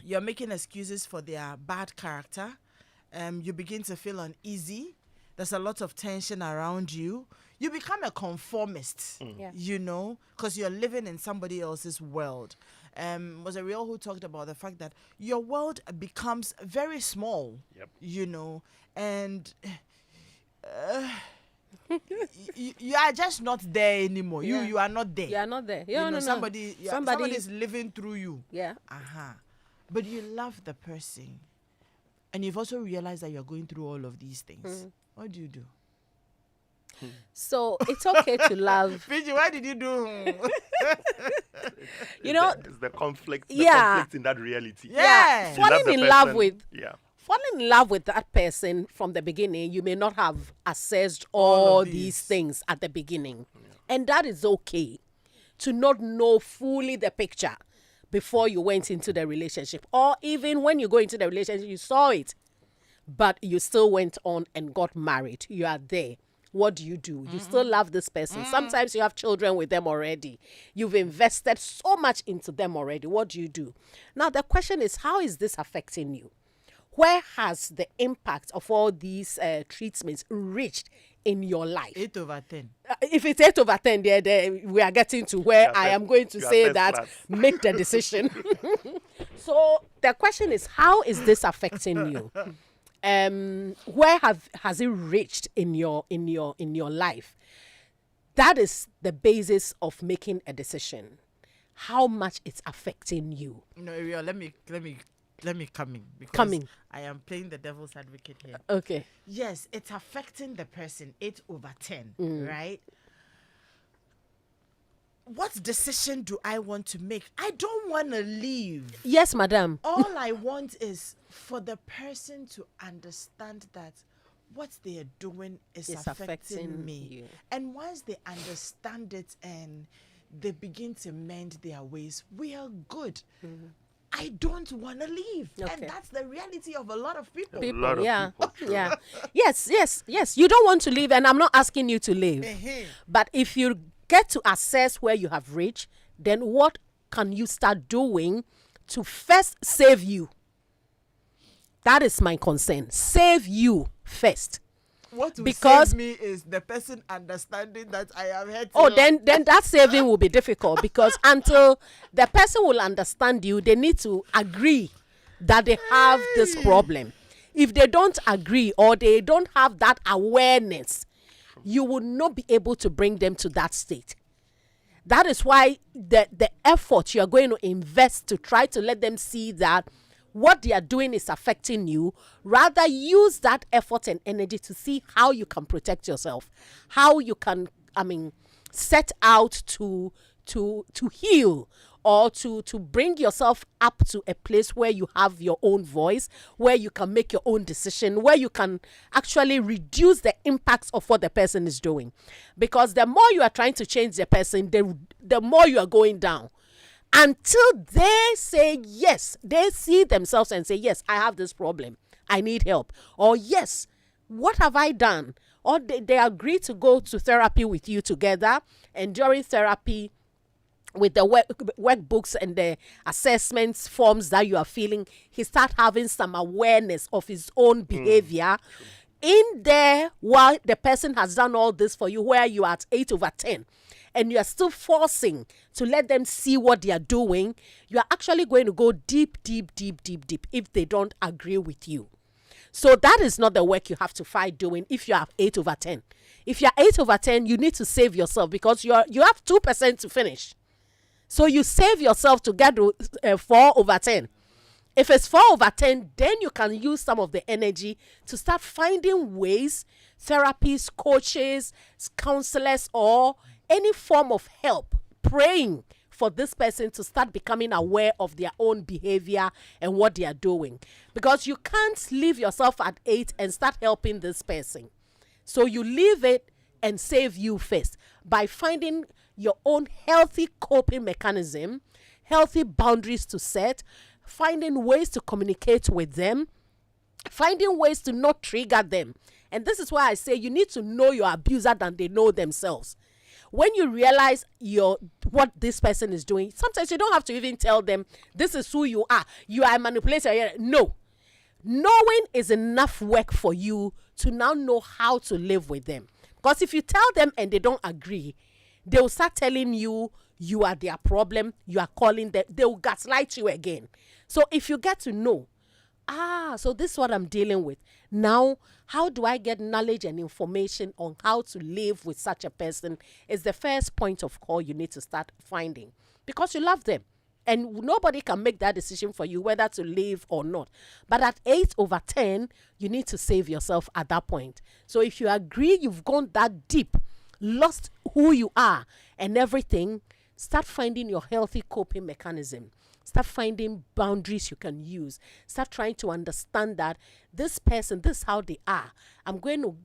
You're making excuses for their bad character. You begin to feel uneasy. There's a lot of tension around you. You become a conformist, Yeah. you know, because you're living in somebody else's world. Was a real who talked about the fact that your world becomes very small, Yep. you know, and you are just not there anymore. Yeah. You are not there. You are not there. You Yeah, know, no, no. somebody Somebody is living through you. Yeah. But you love the person, and you've also realized that you're going through all of these things. What do you do? So it's okay to love. Fiji, why did you do? You know, It's the conflict. The Yeah. conflict in that reality. Yeah. You love falling the in love person. with Yeah. falling in love with that person from the beginning, you may not have assessed All all of these these. things at the beginning. And that is okay to not know fully the picture before you went into the relationship. Or even when you go into the relationship, you saw it, but you still went on and got married. You are there. What do? You still love this person. Sometimes you have children with them already. You've invested so much into them already. What do? Now, the question is, how is this affecting you? Where has the impact of all these treatments reached in your life? 8/10. If it's 8/10, there we are getting to where You are I am first- going to you are say first that class. make the decision. So the question is, how is this affecting you? Where has it reached in your life? That is the basis of making a decision. How much it's affecting you. No, Ariel, let me come in because Come in. I am playing the devil's advocate here. Okay. Yes, it's affecting the person 8/10, right? What decision do I want to make? I don't want to leave. Yes, madam. All I want is for the person to understand that what they are doing is It's affecting affecting me. you. And once they understand it and they begin to mend their ways, we are good. I don't want to leave. Okay. And that's the reality of a lot of people. People, lot of yeah, people, true. yeah, yes. You don't want to leave, and I'm not asking you to leave. But if you get to assess where you have reached, then what can you start doing to first save you? That is my concern. Save you first. What will Because- save me is the person understanding that I am hurting. Oh, then that saving will be difficult, because until the person will understand you, they need to agree that they have this problem. If they don't agree, or they don't have that awareness, you will not be able to bring them to that state. That is why the effort you are going to invest to try to let them see that what they are doing is affecting you, rather use that effort and energy to see how you can protect yourself, how you can, set out to heal, or to bring yourself up to a place where you have your own voice, where you can make your own decision, where you can actually reduce the impacts of what the person is doing. Because the more you are trying to change the person, the more you are going down. Until they say yes, they see themselves and say, yes, I have this problem, I need help. Or yes, what have I done? Or they agree to go to therapy with you together, and during therapy, with the workbooks and the assessments forms that you are feeling, he start having some awareness of his own behavior. In there, while the person has done all this for you, where you are at 8/10, and you are still forcing to let them see what they are doing, you are actually going to go deep if they don't agree with you. So that is not the work you have to fight doing if you are 8/10. If you are 8/10, you need to save yourself, because you have 2% to finish. So you save yourself to get to 4/10. If it's 4/10, then you can use some of the energy to start finding ways, therapists, coaches, counselors, or any form of help, praying for this person to start becoming aware of their own behavior and what they are doing. Because you can't leave yourself at 8 and start helping this person. So you leave it and save you first by finding your own healthy coping mechanism, healthy boundaries to set, finding ways to communicate with them, finding ways to not trigger them. And this is why I say you need to know your abuser than they know themselves. When you realize what this person is doing, sometimes you don't have to even tell them, this is who you are. You are a manipulator. No. Knowing is enough work for you to now know how to live with them. Because if you tell them and they don't agree, they will start telling you you are their problem. You are calling them. They will gaslight you again. So if you get to know, so this is what I'm dealing with. Now, how do I get knowledge and information on how to live with such a person is the first point of call you need to start finding, because you love them. And nobody can make that decision for you whether to leave or not. But at 8/10, you need to save yourself at that point. So if you agree you've gone that deep, lost who you are and everything, start finding your healthy coping mechanism. Start finding boundaries you can use. Start trying to understand that this person, this is how they are. I'm going to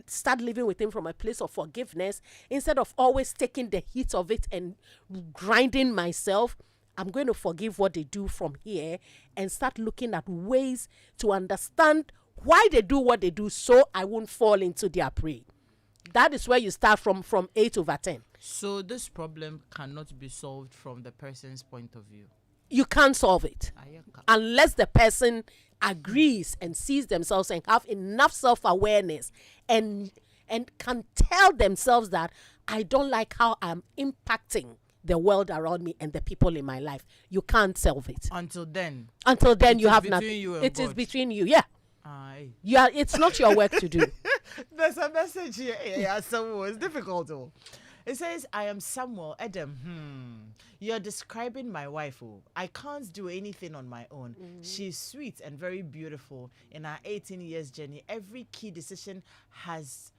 start living with him from a place of forgiveness instead of always taking the heat of it and grinding myself. I'm going to forgive what they do from here and start looking at ways to understand why they do what they do, so I won't fall into their prey. That is where you start from 8/10. So this problem cannot be solved from the person's point of view. You can't solve it unless the person agrees and sees themselves and have enough self-awareness and can tell themselves that I don't like how I'm impacting the world around me and the people in my life. You can't solve it. Until then, You have nothing. It is between you. Yeah. It's not your work to do. There's a message here. Yeah, so it's difficult though. It says, I am Samuel Edem. You're describing my wife. I can't do anything on my own. She's sweet and very beautiful. In our 18 years journey, every key decision has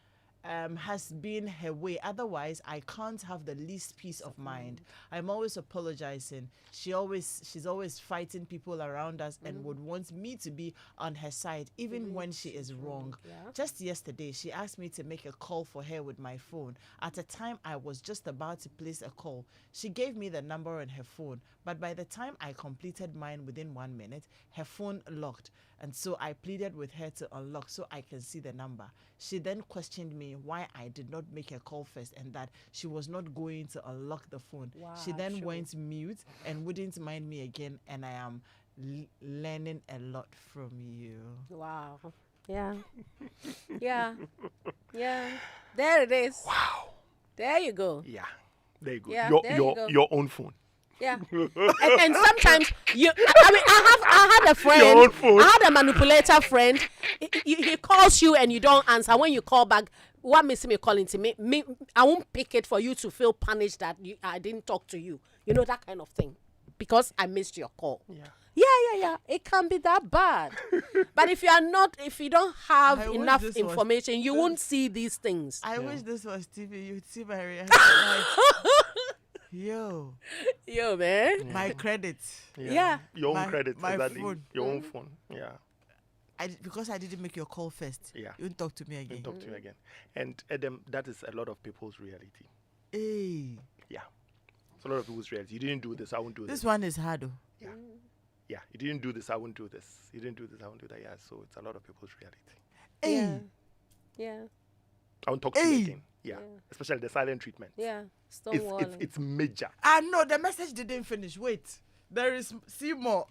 has been her way. Otherwise, I can't have the least peace of mind. I'm always apologizing. She's always fighting people around us and would want me to be on her side, even when she is wrong. Yeah. Just yesterday, she asked me to make a call for her with my phone. At a time, I was just about to place a call. She gave me the number on her phone, but by the time I completed mine within 1 minute, her phone locked. And so I pleaded with her to unlock so I can see the number. She then questioned me why I did not make a call first and that she was not going to unlock the phone. Wow, She then sure. went mute and wouldn't mind me again, and I am learning a lot from you. Wow. Yeah. Yeah. Yeah. There it is. Wow. There you go. Yeah. There you go. Yeah, your there you your go. your own phone. Yeah. And sometimes I had a friend. Your own phone. I had a manipulator friend. He calls you and you don't answer. When you call back, what makes me calling to me? I won't pick it for you to feel punished that I didn't talk to you. You know, that kind of thing. Because I missed your call. Yeah. Yeah. It can be that bad. But if you don't have I wish enough this was- information, you won't see these things. I wish this was TV. You'd see my reaction. Like, yo, Yo, man. my credits. Yeah. Your own My- credit. my Exactly. phone. Your own phone. Yeah. Because I didn't make your call first. Yeah. You won't talk to me again. Talk to you again. And Edem, that is a lot of people's reality. Hey, Yeah. It's a lot of people's reality. You didn't do this, I won't do this this. one is hard. Oh. Yeah. Yeah. You didn't do this, I won't do this. You didn't do this, I won't do that. Yeah. So it's a lot of people's reality. Hey, Yeah. Yeah. I won't talk to you Hey. again. Yeah. Especially the silent treatment. Yeah. It's, Stonewalling. it's major. ah no, the message didn't finish. Wait, there is see more.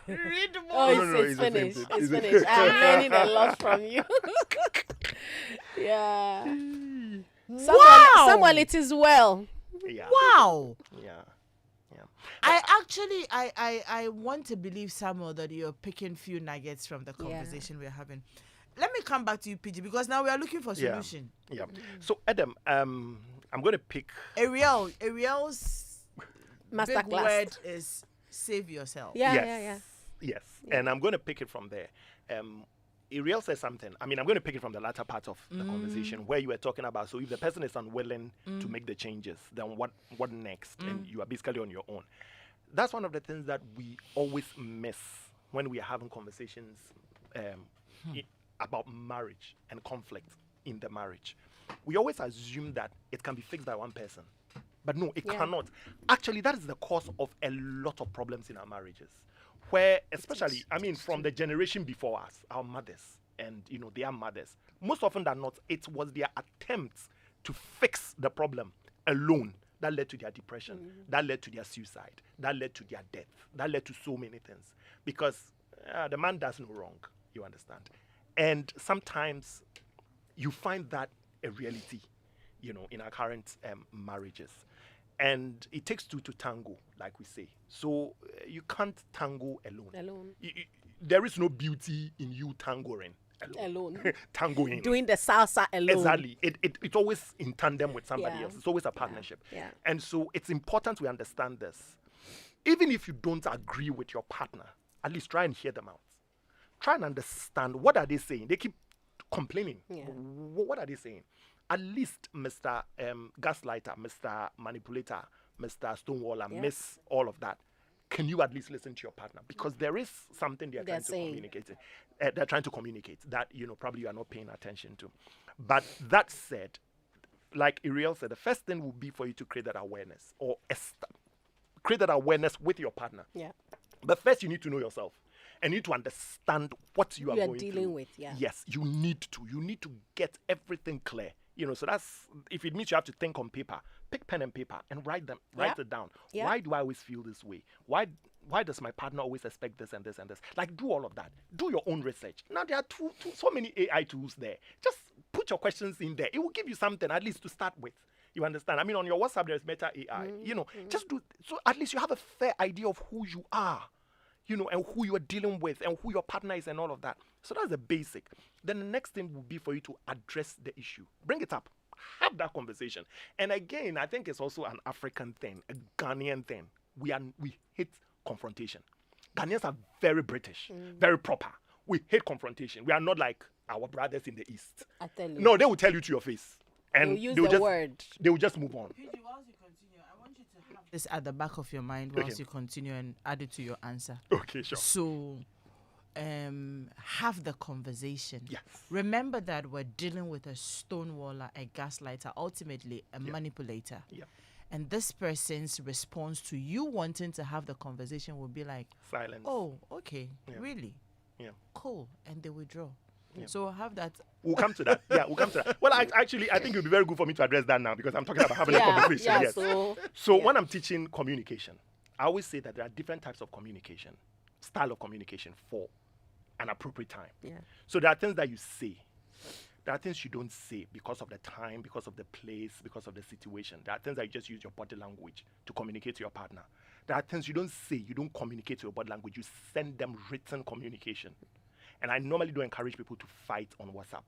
Read more. Oh, No, no, it's it's the same finished. thing. It's It's the- finished. I'm learning a lot from you. yeah. Wow. Someone, it is well. Yeah. Wow. Yeah. Yeah. I want to believe, Samuel, that you're picking few nuggets from the Yeah. conversation we're having. Let me come back to you, PG, because now we are looking for Yeah. solution. Yeah. So Edem, I'm going to pick. Ariel's big Masterclass. word is save yourself. Yeah, yes. yeah. Yes. And I'm going to pick it from there. Ariel says something. I mean, I'm going to pick it from the latter part of the conversation where you were talking about. So if the person is unwilling to make the changes, then what next? And you are basically on your own. That's one of the things that we always miss when we are having conversations about marriage and conflict in the marriage. We always assume that it can be fixed by one person. But no, it Yeah. cannot. Actually, that is the cause of a lot of problems in our marriages. Where, especially, I mean, from the generation before us, our mothers, and, their mothers, most often than not, it was their attempts to fix the problem alone that led to their depression, that led to their suicide, that led to their death, that led to so many things. Because the man does no wrong, you understand. And sometimes you find that a reality, in our current marriages. And it takes two to tango, like we say. So you can't tango alone. There is no beauty in you tangoing alone. Tangoing. Doing the salsa alone. Exactly. It's always in tandem with somebody Yeah. else. It's always a partnership. Yeah. And so it's important we understand this. Even if you don't agree with your partner, at least try and hear them out. Try and understand, what are they saying? They keep complaining. Yeah. What are they saying? At least Mr. Gaslighter, Mr. Manipulator, Mr. Stonewaller, Yeah. Miss all of that. Can you at least listen to your partner? Because there is something they're trying to saying. communicate. They're trying to communicate that, probably you are not paying attention to. But that said, like Ariel said, the first thing would be for you to create that awareness or create that awareness with your partner. Yeah. But first, you need to know yourself and you need to understand what you are You are going dealing through. with, yeah. Yes, you need to. You need to get everything clear. So that's, if it means you have to think on paper, pick pen and paper and write it down. Yeah. Why do I always feel this way? Why does my partner always expect this and this and this? Like, do all of that. Do your own research. Now, there are so many AI tools there. Just put your questions in there. It will give you something, at least to start with. You understand? I mean, on your WhatsApp, there's Meta AI. Just do, so at least you have a fair idea of who you are, and who you are dealing with and who your partner is and all of that. So that's the basic. Then the next thing will be for you to address the issue. Bring it up. Have that conversation. And again, I think it's also an African thing, a Ghanaian thing. We hate confrontation. Ghanaians are very British, very proper. We hate confrontation. We are not like our brothers in the East. I tell you. No, they will tell you to your face. And They'll use they will the just, word. They will just move on. PG, whilst you continue, I want you to have this at the back of your mind whilst you continue and add it to your answer. Okay, sure. So, have the conversation. Yes. Remember that we're dealing with a stonewaller, a gaslighter, ultimately a manipulator. Yeah. And this person's response to you wanting to have the conversation will be like, Silence. oh, okay, Yeah. really? Yeah. Cool. And they withdraw. Yeah. So have that. We'll come to that. Yeah, we'll come to that. Well, I think it would be very good for me to address that now because I'm talking about having a conversation. Yeah, Yes. So when I'm teaching communication, I always say that there are different types of communication, style of communication for an appropriate time. Yeah. So there are things that you say. There are things you don't say because of the time, because of the place, because of the situation. There are things that you just use your body language to communicate to your partner. There are things you don't say, you don't communicate to your body language. You send them written communication. And I normally don't encourage people to fight on WhatsApp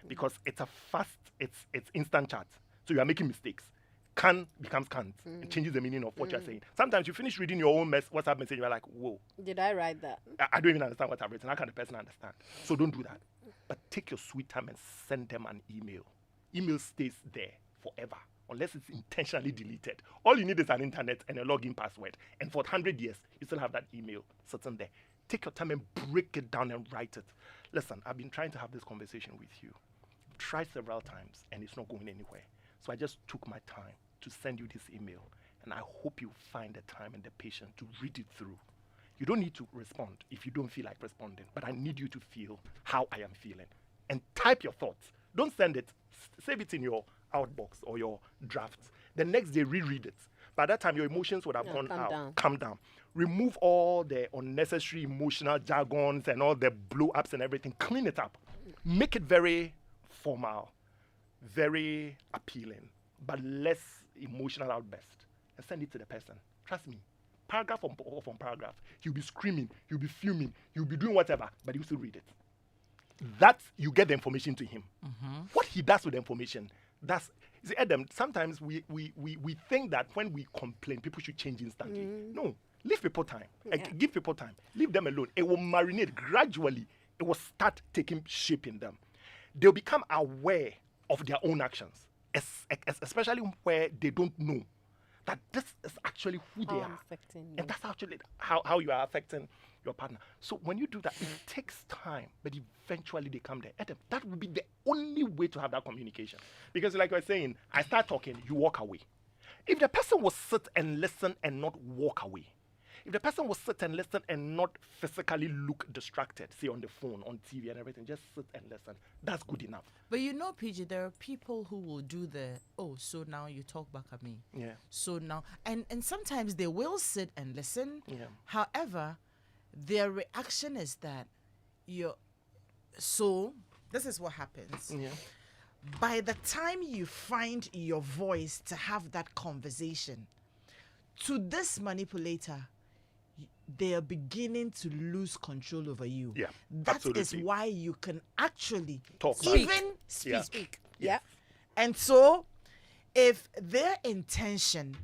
because it's a fast, it's instant chat. So you are making mistakes. Can becomes can't. It changes the meaning of what you're saying. Sometimes you finish reading your own WhatsApp message, you're like, whoa. Did I write that? I don't even understand what I've written. How can the person understand? So don't do that. But take your sweet time and send them an email. Email stays there forever unless it's intentionally deleted. All you need is an internet and a login password. And for 100 years, you still have that email sitting there. Take your time and break it down and write it. Listen, I've been trying to have this conversation with you. Tried several times and it's not going anywhere. So I just took my time to send you this email. And I hope you find the time and the patience to read it through. You don't need to respond if you don't feel like responding, but I need you to feel how I am feeling. And type your thoughts. Don't send it. Save it in your outbox or your drafts. The next day, reread it. By that time, your emotions would have gone out. Calm down. Remove all the unnecessary emotional jargons and all the blow-ups and everything. Clean it up. Make it very formal, very appealing, but less emotional outburst. And send it to the person. Trust me. Paragraph on paragraph. He'll be screaming, he'll be fuming, he'll be doing whatever, but he'll still read it. That you get the information to him. What he does with the information, that's see, Edem, sometimes we think that when we complain, people should change instantly. No. Leave people time. Give people time. Leave them alone. It will marinate gradually. It will start taking shape in them. They'll become aware of their own actions, especially where they don't know that this is actually who they are. And that's actually how you are affecting your partner. So when you do that, it takes time, but eventually they come there. Edem, that would be the only way to have that communication. Because like I was saying, I start talking, you walk away. If the person will sit and listen and not walk away, if the person will sit and listen and not physically look distracted, say on the phone, on TV and everything, just sit and listen, that's good enough. But you know, PG, there are people who will do so now you talk back at me. Yeah. So now, and sometimes they will sit and listen. Yeah. However, their reaction is that so this is what happens. Yeah. By the time you find your voice to have that conversation, to this manipulator, they are beginning to lose control over you. Yeah, That absolutely. is why you can actually Talk even back. speak. Yeah. Yeah. And so, if their intention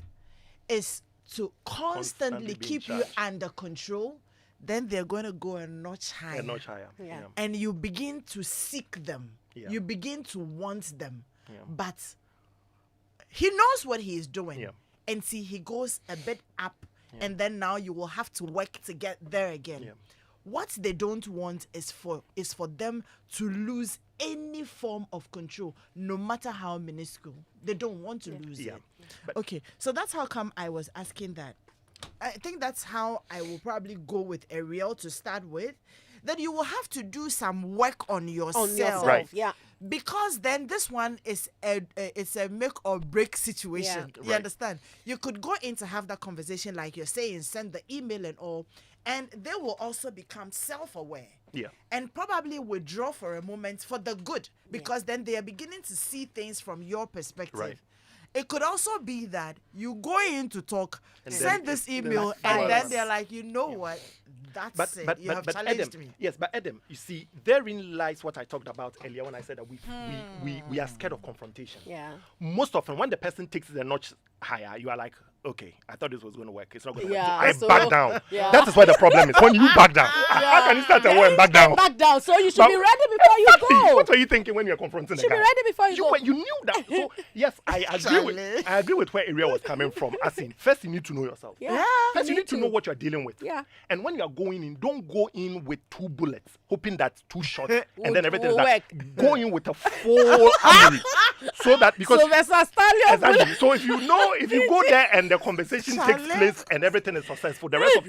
is to constantly be in keep you charge. under control, then they're going to go a notch higher. A notch higher. Yeah. And you begin to seek them. Yeah. You begin to want them. Yeah. But he knows what he is doing. Yeah. And see, he goes a bit up, and then now you will have to work to get there again. Yeah. What they don't want is for them to lose any form of control, no matter how minuscule. They don't want to lose Yeah. it. But- Okay, so that's how come I was asking that. I think that's how I will probably go with Ariel to start with. That you will have to do some work on yourself. On yourself, Right. yeah. Because then this one is it's a make or break situation. Yeah. You Right. understand? You could go in to have that conversation like you're saying, send the email and all, and they will also become self-aware. Yeah. And probably withdraw for a moment for the good, because then they are beginning to see things from your perspective. Right. It could also be that you go in to talk, And send then this it email, backfires. and then they're like, you know what? That's it. You have challenged Edem, me. yes, but Edem, you see, therein lies what I talked about earlier when I said that we are scared of confrontation. Yeah. Most often, when the person takes it a notch higher, you are like, okay, I thought this was going to work. It's not going to Yeah, work. so- I back down. Yeah. That is where the problem is. When you back down, how can you start a war and back down? Back down. So you should But- be ready before Exactly. you go. What were you thinking when you're confronting You the should guy? be ready before you go. You knew that. So yes, I agree with where Area was coming from. As in, first you need to know yourself. Yeah. First, you need to know what you're dealing with. Yeah. And when you are going in, don't go in with 2 bullets, hoping that 2 shots, and Would then everything is work. that. Go in with a full armory, so that because Sylvester Stallone. exactly. So if you go there and the conversation takes place and everything is successful, the rest of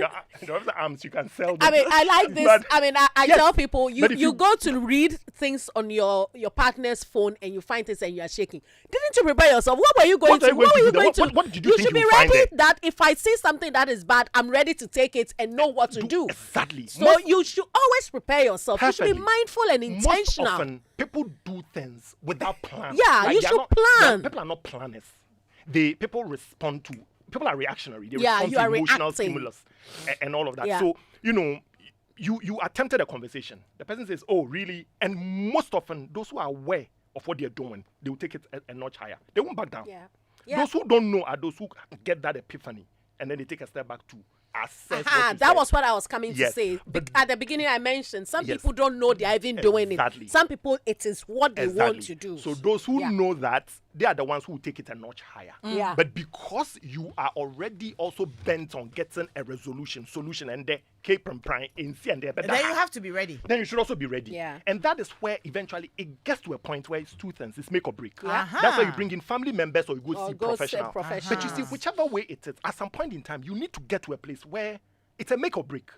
the arms you can sell them. I mean, I like this. But- I mean, I Yes. tell people But if you you- go to read things on your partner's phone and you find things and you are shaking. Didn't you prepare yourself? What were you going What are to? you going What to were you do there? going to? What did you think should you be would find ready there? that if I see something that is bad, I'm ready to take it and know what to do. Exactly. So you should always prepare yourself. You should Perfectly. be mindful and intentional. Most often, people do things without plan. Yeah, you they're should plan. People are not planners. People respond to. People are reactionary. They Yeah, respond you to are emotional reacting. stimulus and all of that. Yeah. So you attempted a conversation. The person says, "Oh, really?" And most often, those who are aware of what they're doing, they will take it a notch higher. They won't back down. Yeah. Yeah. Those who don't know are those who get that epiphany and then they take a step back to assess. what you That said. was what I was coming to Yes, say. but- At the beginning, I mentioned some Yes. people don't know they're even doing Exactly. it. Some people, it is what they want to do. So those who Yeah. know that, they are the ones who will take it a notch higher. Yeah. But because you are already also bent on getting a solution, and the cape and prime in see and there, but Then you have to be ready. then you should also be ready. Yeah. And that is where eventually it gets to a point where it's 2 things. It's make or break. Yeah. That's why you bring in family members or you go Or see go see professional. professionals. But you see, whichever way it is, at some point in time, you need to get to a place where it's a make or break.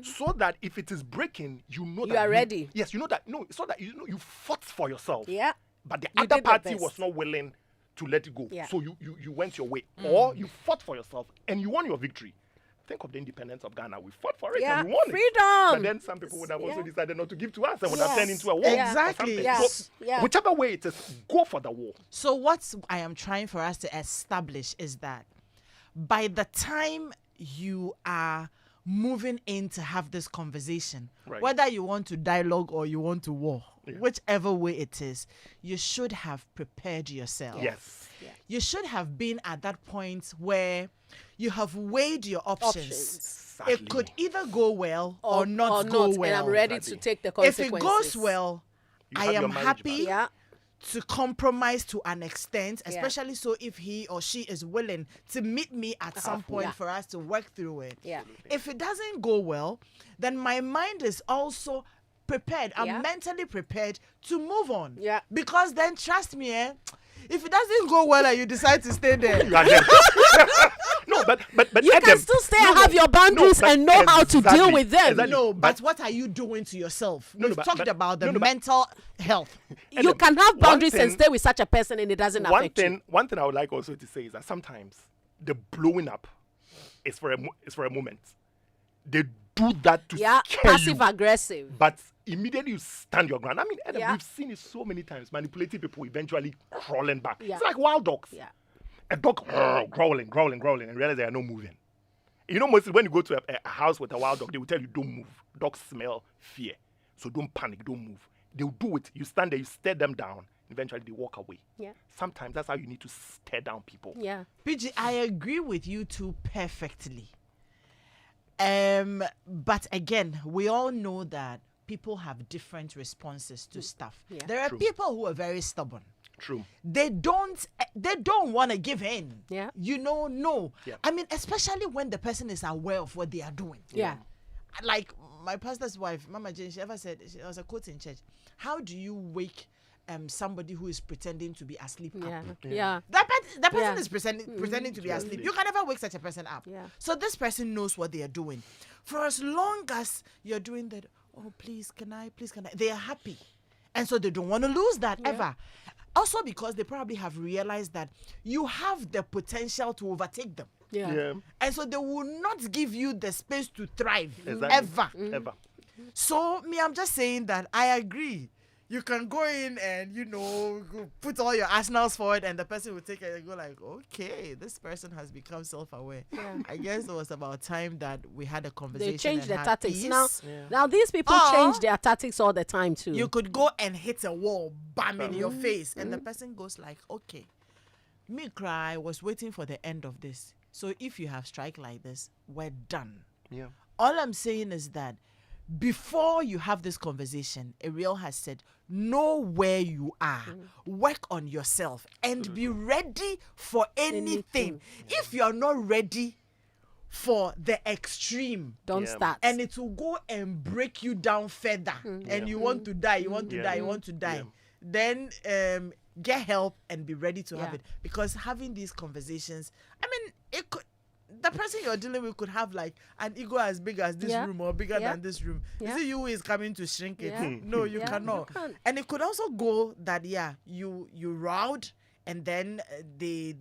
So that if it is breaking, you know that are ready. Yes, you know that. No, so that you know you fought for yourself. Yeah. But the You other did your party best. was not willing to let it go. Yeah. So you went your way. Or you fought for yourself and you won your victory. Think of the independence of Ghana. We fought for it Yeah, and we won freedom. it. But then some people would have also Yeah. decided not to give to us and would have Yes. turned into a war. Yeah. or Exactly. something. Yeah. So Yeah. whichever way it is, go for the war. So what I am trying for us to establish is that by the time you are moving in to have this conversation, Right. whether you want to dialogue or you want to war, whichever way it is, you should have prepared yourself. Yes. You should have been at that point where you have weighed your options. It Exactly. could either go well or not go well. And I'm ready Exactly. to take the If consequences. it goes well, You I have your am marriage happy Yeah. to compromise to an extent, Yeah. especially so if he or she is willing to meet me at some point Yeah. for us to work through it. Yeah. If it doesn't go well, then my mind is also prepared. I'm Yeah. mentally prepared to move on. Yeah. Because then trust me, if it doesn't go well and you decide to stay there, You are dead. No, but You can Edem, still stay and have your boundaries but and know how to deal exactly, with them. exactly. no, but what are you doing to yourself? No, no, We've but- talked but- about the no, no, but- mental health. You Edem, can have one boundaries and thing- stay with such a person and it doesn't affect you. One thing I would like also to say is that sometimes the blowing up is for a moment. They do that to Yeah, scare passive you, aggressive. but immediately you stand your ground. I mean, Edem, Yeah. we've seen it so many times. Manipulating people eventually crawling back. Yeah. It's like wild dogs. Yeah. A dog growling, and realize they are not moving. You know, mostly when you go to a house with a wild dog, they will tell you don't move. Dogs smell fear, so don't panic, don't move. They'll do it. You stand there, you stare them down. Eventually, they walk away. Yeah. Sometimes that's how you need to stare down people. Yeah. PG, I agree with you two perfectly. But again, we all know that people have different responses to stuff. Yeah. There are True. people who are very stubborn. True. They don't want to give in. Yeah. No. Yeah. I mean, especially when the person is aware of what they are doing. Yeah. Like my pastor's wife, Mama Jane, she ever said, she was a quote in church, how do you wake somebody who is pretending to be asleep Yeah. up? Yeah. That person Yeah. is pretending to be asleep. You can never wake such a person up. Yeah. So this person knows what they are doing. For as long as you're doing that, oh please can I, they are happy. And so they don't want to lose that ever. Also because they probably have realized that you have the potential to overtake them. Yeah. Yeah. And so they will not give you the space to thrive Exactly. ever. Ever. So me, I'm just saying that I agree. You can go in and, go put all your arsenals forward and the person will take it and go like, okay, this person has become self-aware. Yeah. I guess it was about time that we had a conversation. They change and their had tactics. peace. Now these people Or- change their tactics all the time too. You could go and hit a wall, bam, in your face. And the person goes like, okay, me cry, was waiting for the end of this. So if you have strike like this, we're done. Yeah. All I'm saying is that before you have this conversation, Ariel has said, know where you are, work on yourself, and be ready for anything. If you're not ready for the extreme, Don't Yeah. start. and it will go and break you down further, and you want to die, you want to Yeah. die, you want to die, Yeah. then get help and be ready to have Yeah. it. Because having these conversations, I mean, it could, the person you're dealing with could have like an ego as big as this Yeah. room or bigger Yeah. than this room. Yeah. Is it you who is coming to shrink it? Yeah. No, you Yeah, cannot. you can't. And it could also go that you rawed, and then they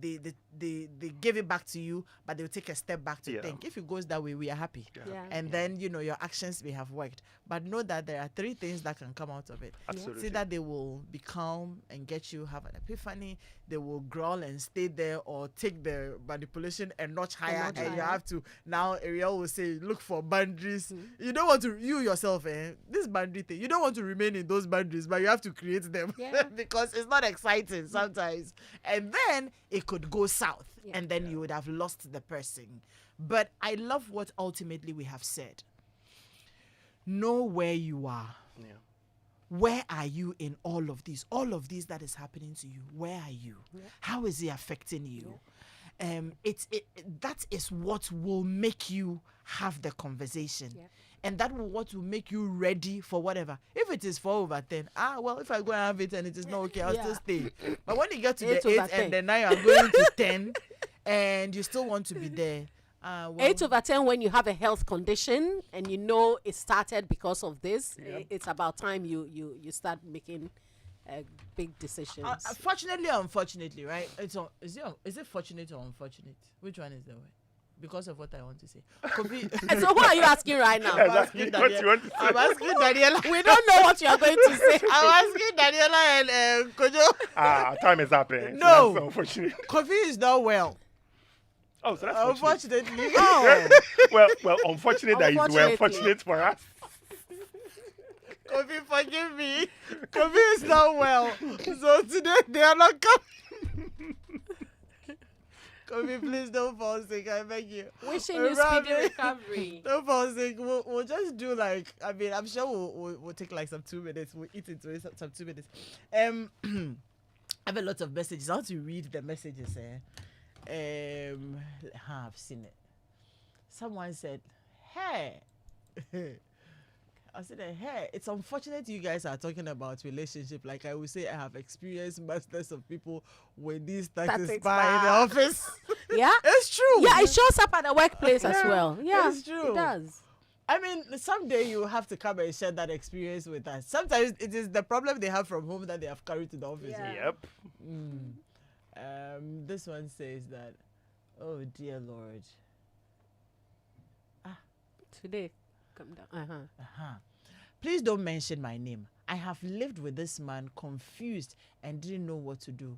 give it back to you, but they'll take a step back to Yeah. think. If it goes that way, we are happy. Yeah. And then your actions may have worked, but know that there are 3 things that can come out of it. Absolutely. See that they will be calm and get you have an epiphany. They will growl and stay there, or take the manipulation a notch higher, notch and you higher. have to now. Ariel will say, look for boundaries. You don't want to yourself, this boundary thing. You don't want to remain in those boundaries, but you have to create them Yeah. because it's not exciting sometimes. And then it could go south, Yeah. and then you would have lost the person. But I love what ultimately we have said. Know where you are. Yeah. Where are you in all of these? All of these that is happening to you. Where are you? How is it affecting you? That is what will make you have the conversation. Yeah. And that will what will make you ready for whatever. If it is 4/10, well, if I go and have it and it is not okay, I'll still stay. But when you get to 8 the 8 over 10. and then now you are going to 10 and you still want to be there. Well, 8/10 when you have a health condition and you know it started because of this, it's about time you start making big decisions. fortunately or unfortunately, right? Is it fortunate or unfortunate? Which one is the word? Because of what I want to say. So who are you asking right now? That's asking what you want to say. I'm asking Daniela. We don't know what you are going to say. I'm asking Daniela and Kojo. Time is up. Eh? No. That's unfortunate. Kofi is not well. Oh, so that's unfortunate. Unfortunately. Oh. well, unfortunate that he's well. Unfortunately. Fortunate for us. Kofi, forgive me. Kofi is not well. So today they are not coming. Kofi, please don't fall sick. I beg you. Wishing you Around speedy me. recovery. Don't fall sick. We'll just do like, I mean, I'm sure we'll take like some 2 minutes. We'll eat into it some 2 minutes. I have a lot of messages. I want to read the messages. I've seen it. Someone said, hey. I said, hey, it's unfortunate you guys are talking about relationship. Like I would say, I have experienced masters of people with these tactics in the office. Yeah? It's true. Yeah, it shows up at the workplace as well. Yeah, it's true. It does. I mean, someday you have to come and share that experience with us. Sometimes it is the problem they have from home that they have carried to the office. Yeah. Yep. This one says that, oh dear Lord. Today, come down. Please don't mention my name. I have lived with this man, confused and didn't know what to do.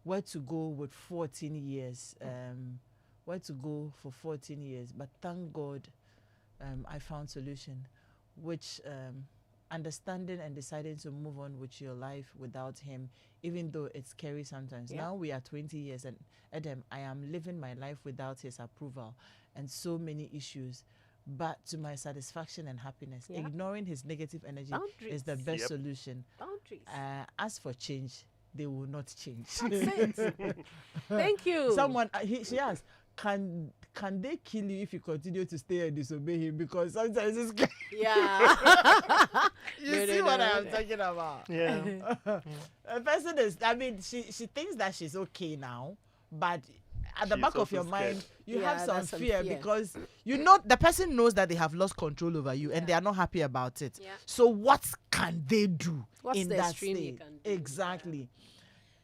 Where to go with 14 years. Where to go for 14 years. But thank God I found solution, which understanding and deciding to move on with your life without him, even though it's scary sometimes. Yeah. Now we are 20 years and Edem, I am living my life without his approval and so many issues. But to my satisfaction and happiness, Yeah. ignoring his negative energy Boundaries. is the best Yep. solution. Boundaries. As for change, they will not change. That's it. Thank you. Someone, she asked, can they kill you if you continue to stay and disobey him? Because sometimes it's Yeah. you see what I'm talking about. Yeah. A person is, I mean, she thinks that she's okay now, but at the She's back of also your scared. mind, you Yeah, have some that's some fear fear. because you know the person knows that they have lost control over you and they are not happy about it. Yeah. So what can they do What's in the that extreme you state? can do? Exactly.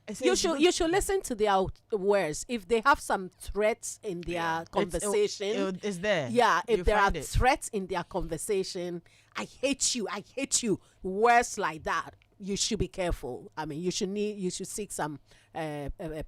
I say, You should listen to their words. If they have some threats in their conversation, it's there. yeah, if You there are find it. threats in their conversation, I hate you, words like that, you should be careful. I mean, you should seek some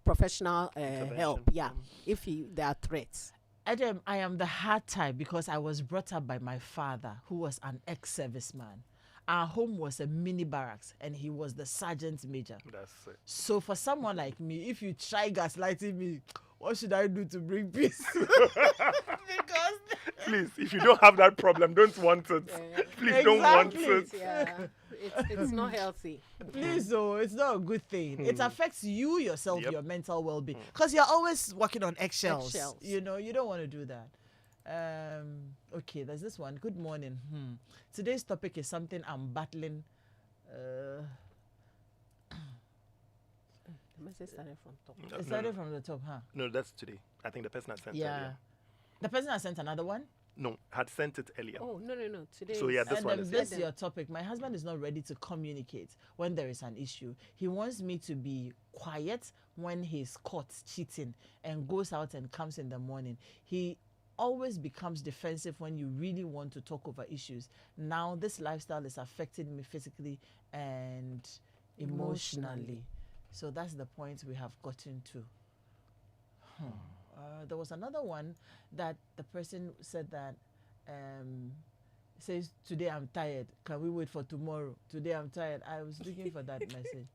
professional help. Yeah, if there are threats. Edem, I am the hard type because I was brought up by my father, who was an ex-serviceman. our home was a mini barracks and he was the sergeant major. That's it. So for someone like me, if you try gaslighting me, what should I do to bring peace? Because Please, if you don't have that problem, don't want it. Please don't want Exactly. it. Yeah, it's not healthy. please, oh, it's not a good thing. It affects you yourself, Yep. your mental well-being, because you're always walking on eggshells. Eggshells. You know, you don't want to do that. Okay, there's this one. Good morning. Today's topic is something I'm battling. The message started from top. It started from the top, huh? No, that's today. I think the person has sent it Yeah. earlier. The person has sent another one. No, had sent it earlier. Oh, no. Today So, is- yeah, this And one then is this it. your topic. My husband is not ready to communicate when there is an issue. He wants me to be quiet when he's caught cheating and goes out and comes in the morning. He always becomes defensive when you really want to talk over issues. Now this lifestyle is affecting me physically and emotionally. So that's the point we have gotten to. There was another one that the person said that says, today I'm tired. Can we wait for tomorrow? Today I'm tired. I was looking for that message.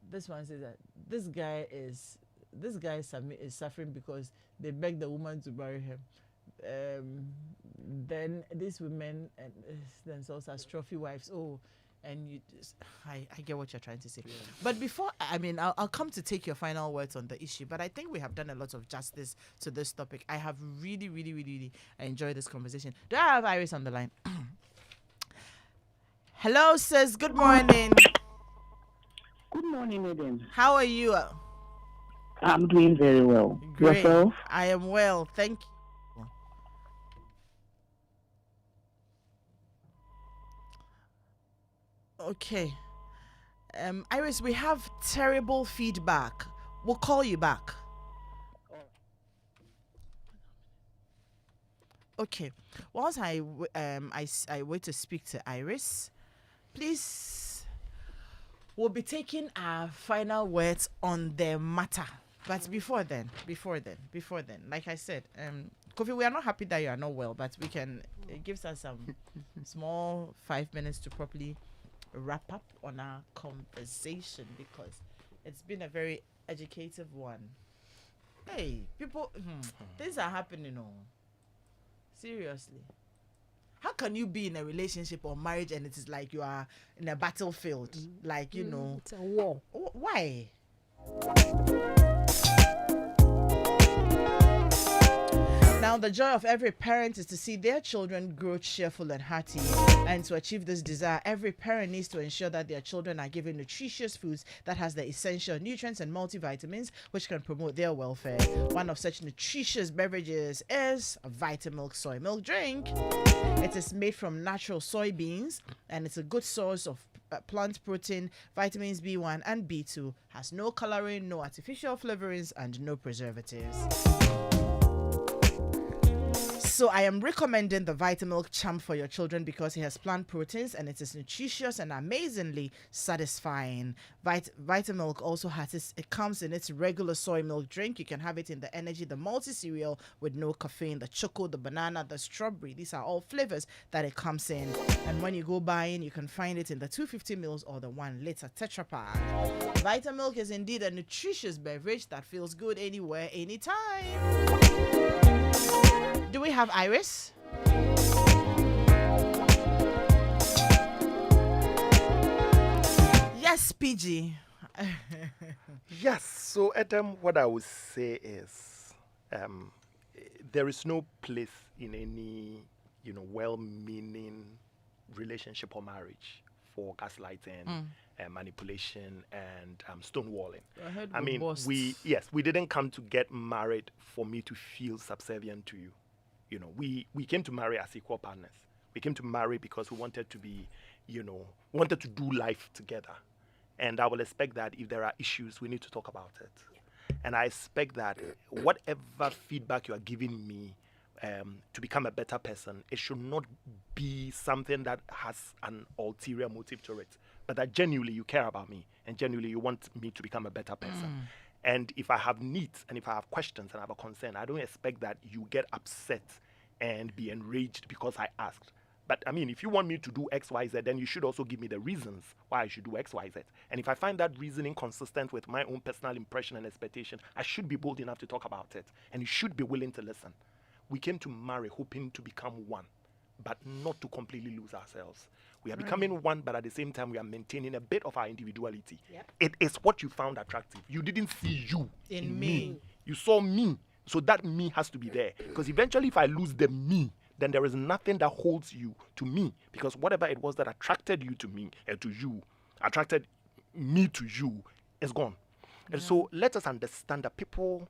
This one says that this guy is suffering because they begged the woman to marry him. Then these women and themselves as trophy wives. Oh, and you just, I get what you're trying to say. But before, I'll come to take your final words on the issue, but I think we have done a lot of justice to this topic. I have really, really, really, really enjoyed this conversation. Do I have Iris on the line? Hello, sis. Good morning. Good morning, Edem. How are you? I'm doing very well. Great. Yourself? I am well. Thank you. Okay. Iris, we have terrible feedback. We'll call you back. Okay. Whilst I wait to speak to Iris, please, we'll be taking our final words on the matter. But before then, like I said, Kofi, we are not happy that you are not well, but it gives us some small 5 minutes to properly wrap up on our conversation because it's been a very educative one. Hey, people, things are happening, seriously. How can you be in a relationship or marriage and it is like you are in a battlefield? Like, you know. It's a war. Why? Now, the joy of every parent is to see their children grow cheerful and hearty. And to achieve this desire, every parent needs to ensure that their children are given nutritious foods that has the essential nutrients and multivitamins which can promote their welfare. One of such nutritious beverages is a Vitamilk soy milk drink. It is made from natural soybeans and it's a good source of plant protein, vitamins B1 and B2, has no coloring, no artificial flavorings, and no preservatives. So I am recommending the Vitamilk Champ for your children because it has plant proteins and it is nutritious and amazingly satisfying. Vitamilk also it comes in its regular soy milk drink. You can have it in the energy, the multi-cereal with no caffeine, the choco, the banana, the strawberry. These are all flavors that it comes in. And when you go buying, you can find it in the 250 mils or the 1 liter Tetra Pak. Vitamilk is indeed a nutritious beverage that feels good anywhere, anytime. Do we have Iris? Yes, PG. Yes. So, Edem, what I would say is, there is no place in any, well-meaning relationship or marriage for gaslighting, manipulation, and stonewalling. I mean, we didn't come to get married for me to feel subservient to you. We came to marry as equal partners. We came to marry because we wanted to be, wanted to do life together. And I will expect that if there are issues, we need to talk about it. Yeah. And I expect that whatever feedback you are giving me to become a better person, it should not be something that has an ulterior motive to it, but that genuinely you care about me and genuinely you want me to become a better person. And if I have needs and if I have questions and I have a concern, I don't expect that you get upset and be enraged because I asked. But I mean, if you want me to do X, Y, Z, then you should also give me the reasons why I should do X, Y, Z. And if I find that reasoning consistent with my own personal impression and expectation, I should be bold enough to talk about it. And you should be willing to listen. We came to marry hoping to become one, but not to completely lose ourselves. We are becoming one, but at the same time, we are maintaining a bit of our individuality. Yep. It is what you found attractive. You didn't see you In me. You saw me. So that me has to be there. Because eventually, if I lose the me, then there is nothing that holds you to me. Because whatever it was that attracted you to me, to you, attracted me to you, is gone. And so let us understand that people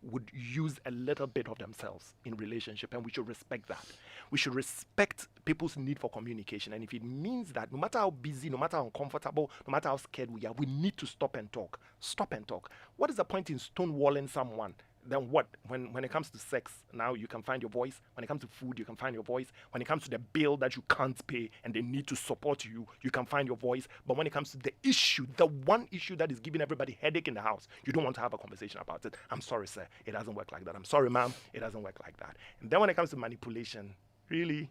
would use a little bit of themselves in relationship, and we should respect that. We should respect people's need for communication. And if it means that no matter how busy, no matter how uncomfortable, no matter how scared we are, we need to stop and talk. Stop and talk. What is the point in stonewalling someone? Then what? When it comes to sex, now you can find your voice. When it comes to food, you can find your voice. When it comes to the bill that you can't pay and they need to support you, you can find your voice. But when it comes to the issue, the one issue that is giving everybody headache in the house, you don't want to have a conversation about it. I'm sorry, sir. It doesn't work like that. I'm sorry, ma'am. It doesn't work like that. And then when it comes to manipulation, really,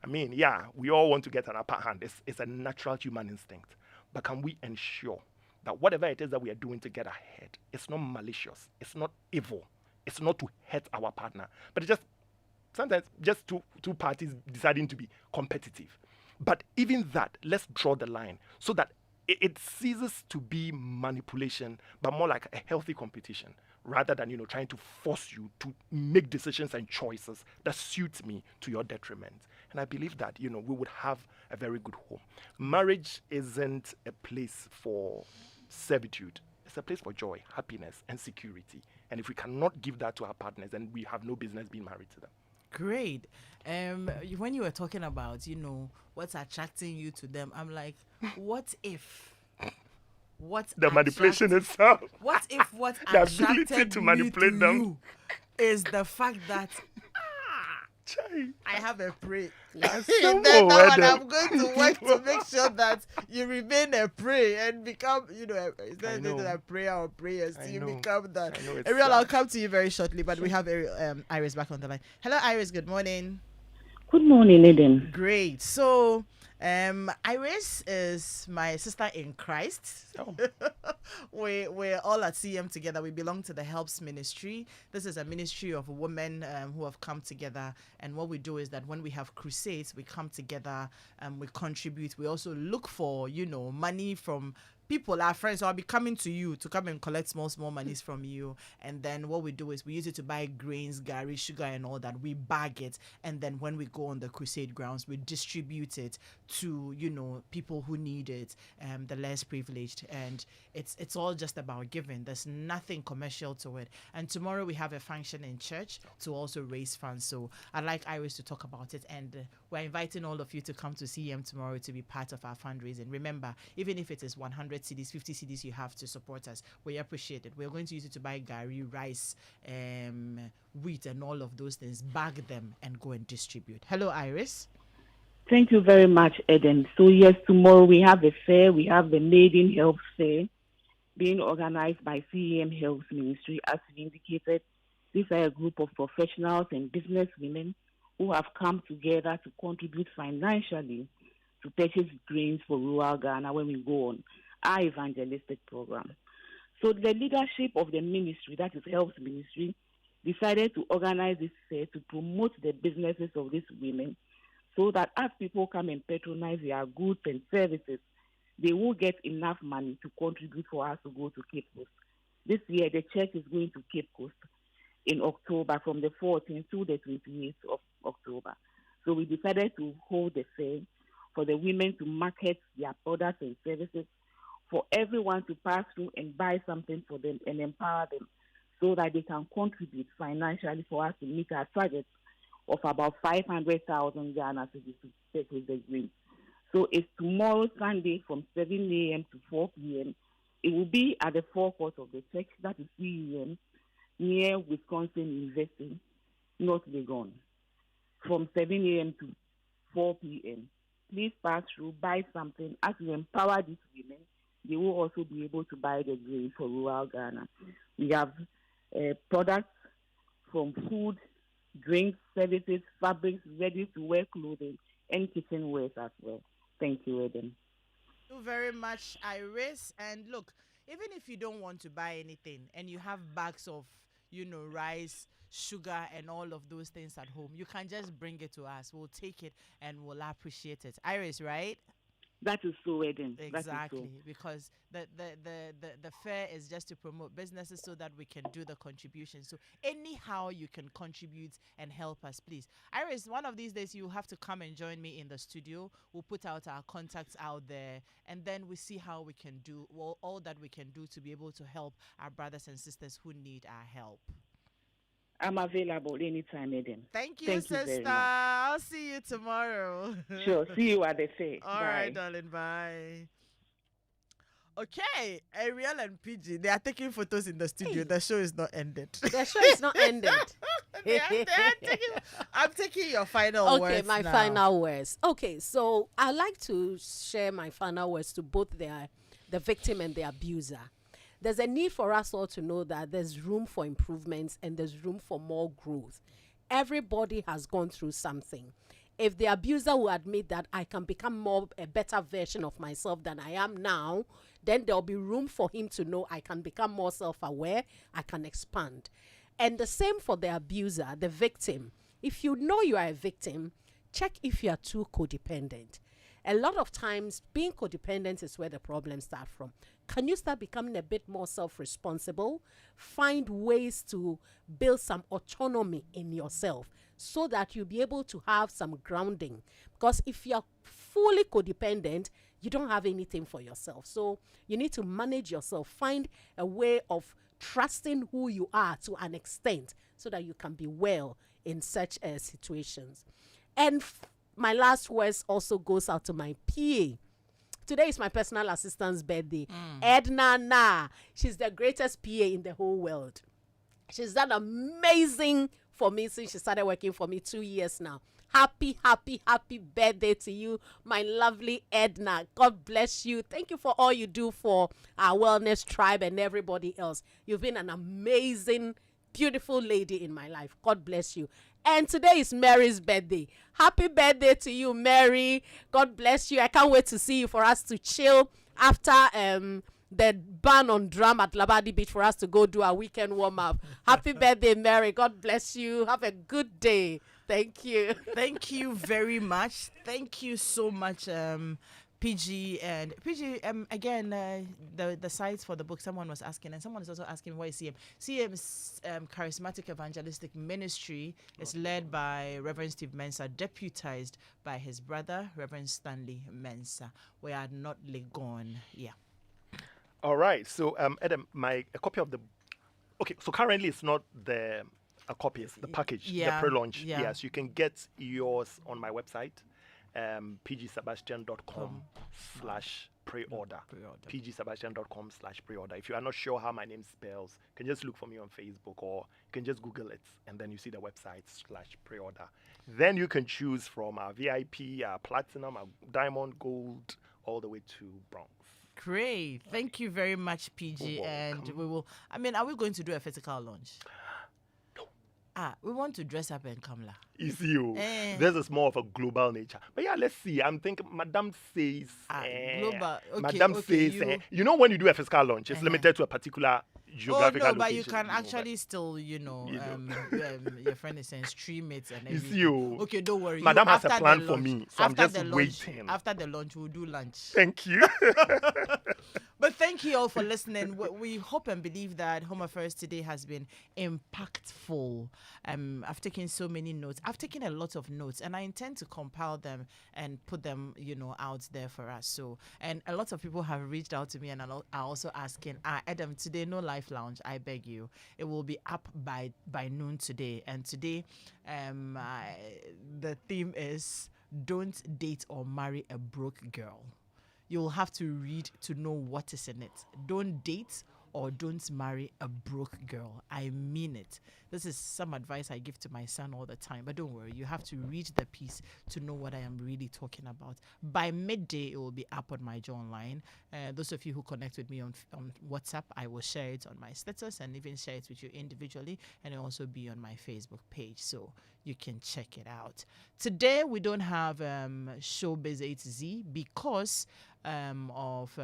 I mean, yeah, we all want to get an upper hand. It's a natural human instinct. But can we ensure that whatever it is that we are doing to get ahead, it's not malicious, it's not evil, it's not to hurt our partner, but it's just sometimes just two parties deciding to be competitive. But even that, let's draw the line so that it ceases to be manipulation, but more like a healthy competition, rather than trying to force you to make decisions and choices that suit me to your detriment. And I believe that we would have a very good home. Marriage isn't a place for servitude. It's a place for joy, happiness, and security. And if we cannot give that to our partners, then we have no business being married to them. Great. When you were talking about, what's attracting you to them, I'm like, what if? The manipulation itself. What if what The ability attracted to me manipulate to them. you is the fact that Chai. I have a prey. Yes, And then now Edem. I'm going to work to make sure that you remain a prey and become, instead I of know. a prayer or prayers, I you know. become that. I know it's Ariel, I'll sad. come to you very shortly, but we have Iris back on the line. Hello, Iris. Good morning. Good morning, Edem. Great. So, Iris is my sister in Christ. Oh. We're all at CM together. We belong to the Helps Ministry. This is a ministry of women who have come together. And what we do is that when we have crusades, we come together and we contribute. We also look for, money from people, our friends. So I'll be coming to you to come and collect small monies from you. And then what we do is we use it to buy grains, gari, sugar, and all that. We bag it. And then when we go on the crusade grounds, we distribute it to, people who need it, the less privileged. And it's all just about giving. There's nothing commercial to it. And tomorrow we have a function in church to also raise funds. So I'd like Iris to talk about it. And we're inviting all of you to come to CM tomorrow to be part of our fundraising. Remember, even if it is 100 CDs, 50 CDs you have to support us, we appreciate it. We're going to use it to buy gari, rice, wheat, and all of those things, bag them, and go and distribute. Hello, Iris. Thank you very much, Eden. So yes, tomorrow we have a fair. We have the Maiden Health Fair being organized by CEM Health Ministry. As you indicated, these are a group of professionals and business women who have come together to contribute financially to purchase grains for rural Ghana when we go on our evangelistic program. So the leadership of the ministry, that is Health Ministry, decided to organize this fair to promote the businesses of these women so that as people come and patronize their goods and services, they will get enough money to contribute for us to go to Cape Coast. This year, the church is going to Cape Coast in October from the 14th to the 28th of October. So we decided to hold the fair for the women to market their products and services, for everyone to pass through and buy something for them and empower them so that they can contribute financially for us to meet our target of about 500,000 Ghana cedis to take with the green. So it's tomorrow, Sunday, from 7 a.m. to 4 p.m. It will be at the forecourt of the church, that is CEM, near Wisconsin University, North Legon, from 7 a.m. to 4 p.m. Please pass through, buy something. As we empower these women, they will also be able to buy the grain for rural Ghana. We have products from food, drinks, services, fabrics, ready-to-wear clothing, and kitchenware as well. Thank you, Eden. You very much, Iris. And look, even if you don't want to buy anything and you have bags of, rice, sugar, and all of those things at home, you can just bring it to us. We'll take it and we'll appreciate it. Iris, right? That is so, Eden. That is so. Exactly, because the fair is just to promote businesses so that we can do the contribution. So anyhow you can contribute and help us, please. Iris, one of these days you have to come and join me in the studio. We'll put out our contacts out there, and then we see how we can do all that we can do to be able to help our brothers and sisters who need our help. I'm available anytime, Eden. Thank you, Thank you sister. very much. I'll see you tomorrow. Sure. See you at the fair. All Bye. right, darling. Bye. Okay, Ariel and PG, they are taking photos in the studio. Hey. The show is not ended. The show is not ended. I'm taking your final words. Okay, my now. final words. Okay, so I like to share my final words to both the victim and the abuser. There's a need for us all to know that there's room for improvements and there's room for more growth. Everybody has gone through something. If the abuser will admit that I can become a better version of myself than I am now, then there'll be room for him to know I can become more self-aware, I can expand. And the same for the abuser, the victim. If you know you are a victim, check if you are too codependent. A lot of times, being codependent is where the problems start from. Can you start becoming a bit more self-responsible? Find ways to build some autonomy in yourself so that you'll be able to have some grounding. Because if you're fully codependent, you don't have anything for yourself. So you need to manage yourself. Find a way of trusting who you are to an extent so that you can be well in such situations. And my last words also goes out to my PA. Today is my personal assistant's birthday. Edna Na. She's the greatest PA in the whole world. She's done amazing for me since she started working for me 2 years now. Happy, happy, happy birthday to you, my lovely Edna. God bless you. Thank you for all you do for our wellness tribe and everybody else. You've been an amazing, beautiful lady in my life. God bless you. And today is Mary's birthday. Happy birthday to you, Mary. God bless you. I can't wait to see you, for us to chill after the ban on drum at Labadi Beach, for us to go do our weekend warm-up. Happy birthday, Mary. God bless you. Have a good day. Thank you. Thank you very much. Thank you so much, PG. And PG, again, the sites for the book, someone was asking, and someone is also asking, what is CM? CM's Charismatic Evangelistic Ministry is led by Reverend Steve Mensah, deputized by his brother, Reverend Stanley Mensah. We are not Legon. Yeah. All right. So, Edem, a copy of the. Okay. So currently, it's not a copy. It's the package, the pre-launch. Yeah. Yes, you can get yours on my website, pgsebastian.com/pre-order. pgsebastian.com/pre-order. If you are not sure how my name spells, you can just look for me on Facebook, or you can just Google it, and then you see the website /pre-order. Then you can choose from our VIP, our platinum, our diamond, gold, all the way to bronze. Great. Thank you very much, PG. And we will, are we going to do a physical launch? We want to dress up and come, lah. Is you. This is more of a global nature. But yeah, let's see. I'm thinking, Madame says. Global. Okay, Madame says. You know, when you do a physical launch, it's limited to a particular geographical location. But you can actually still, your friend is saying stream it and everything. Is you. Okay, don't worry. Madame has a plan for me, so I'm just waiting. After the launch, we'll do lunch. Thank you. But thank you all for listening. We hope and believe that Home Affairs today has been impactful. I've taken so many notes. I've taken a lot of notes, and I intend to compile them and put them, out there for us. So, and a lot of people have reached out to me and are also asking, Edem, today no live lounge. I beg you. It will be up by noon today. And today, the theme is don't date or marry a broke girl. You'll have to read to know what is in it. Don't date or don't marry a broke girl. I mean it. This is some advice I give to my son all the time. But don't worry, you have to read the piece to know what I am really talking about. By midday, it will be up on my Joe Online. Those of you who connect with me on WhatsApp, I will share it on my status and even share it with you individually, and it'll also be on my Facebook page, so you can check it out. Today, we don't have Showbiz A to Z because of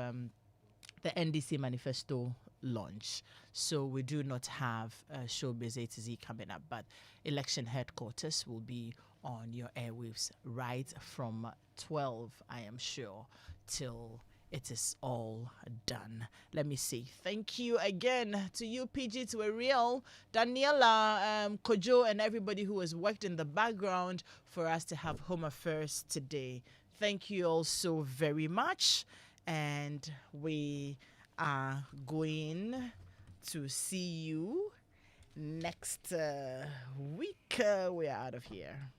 the NDC manifesto launch. So we do not have Showbiz A to Z coming up, but election headquarters will be on your airwaves right from 12, I am sure, till it is all done. Let me see. Thank you again to you, PG, to a real Daniela, Kojo, and everybody who has worked in the background for us to have Home Affairs today. Thank you all so very much. And we are going to see you next week. We are out of here.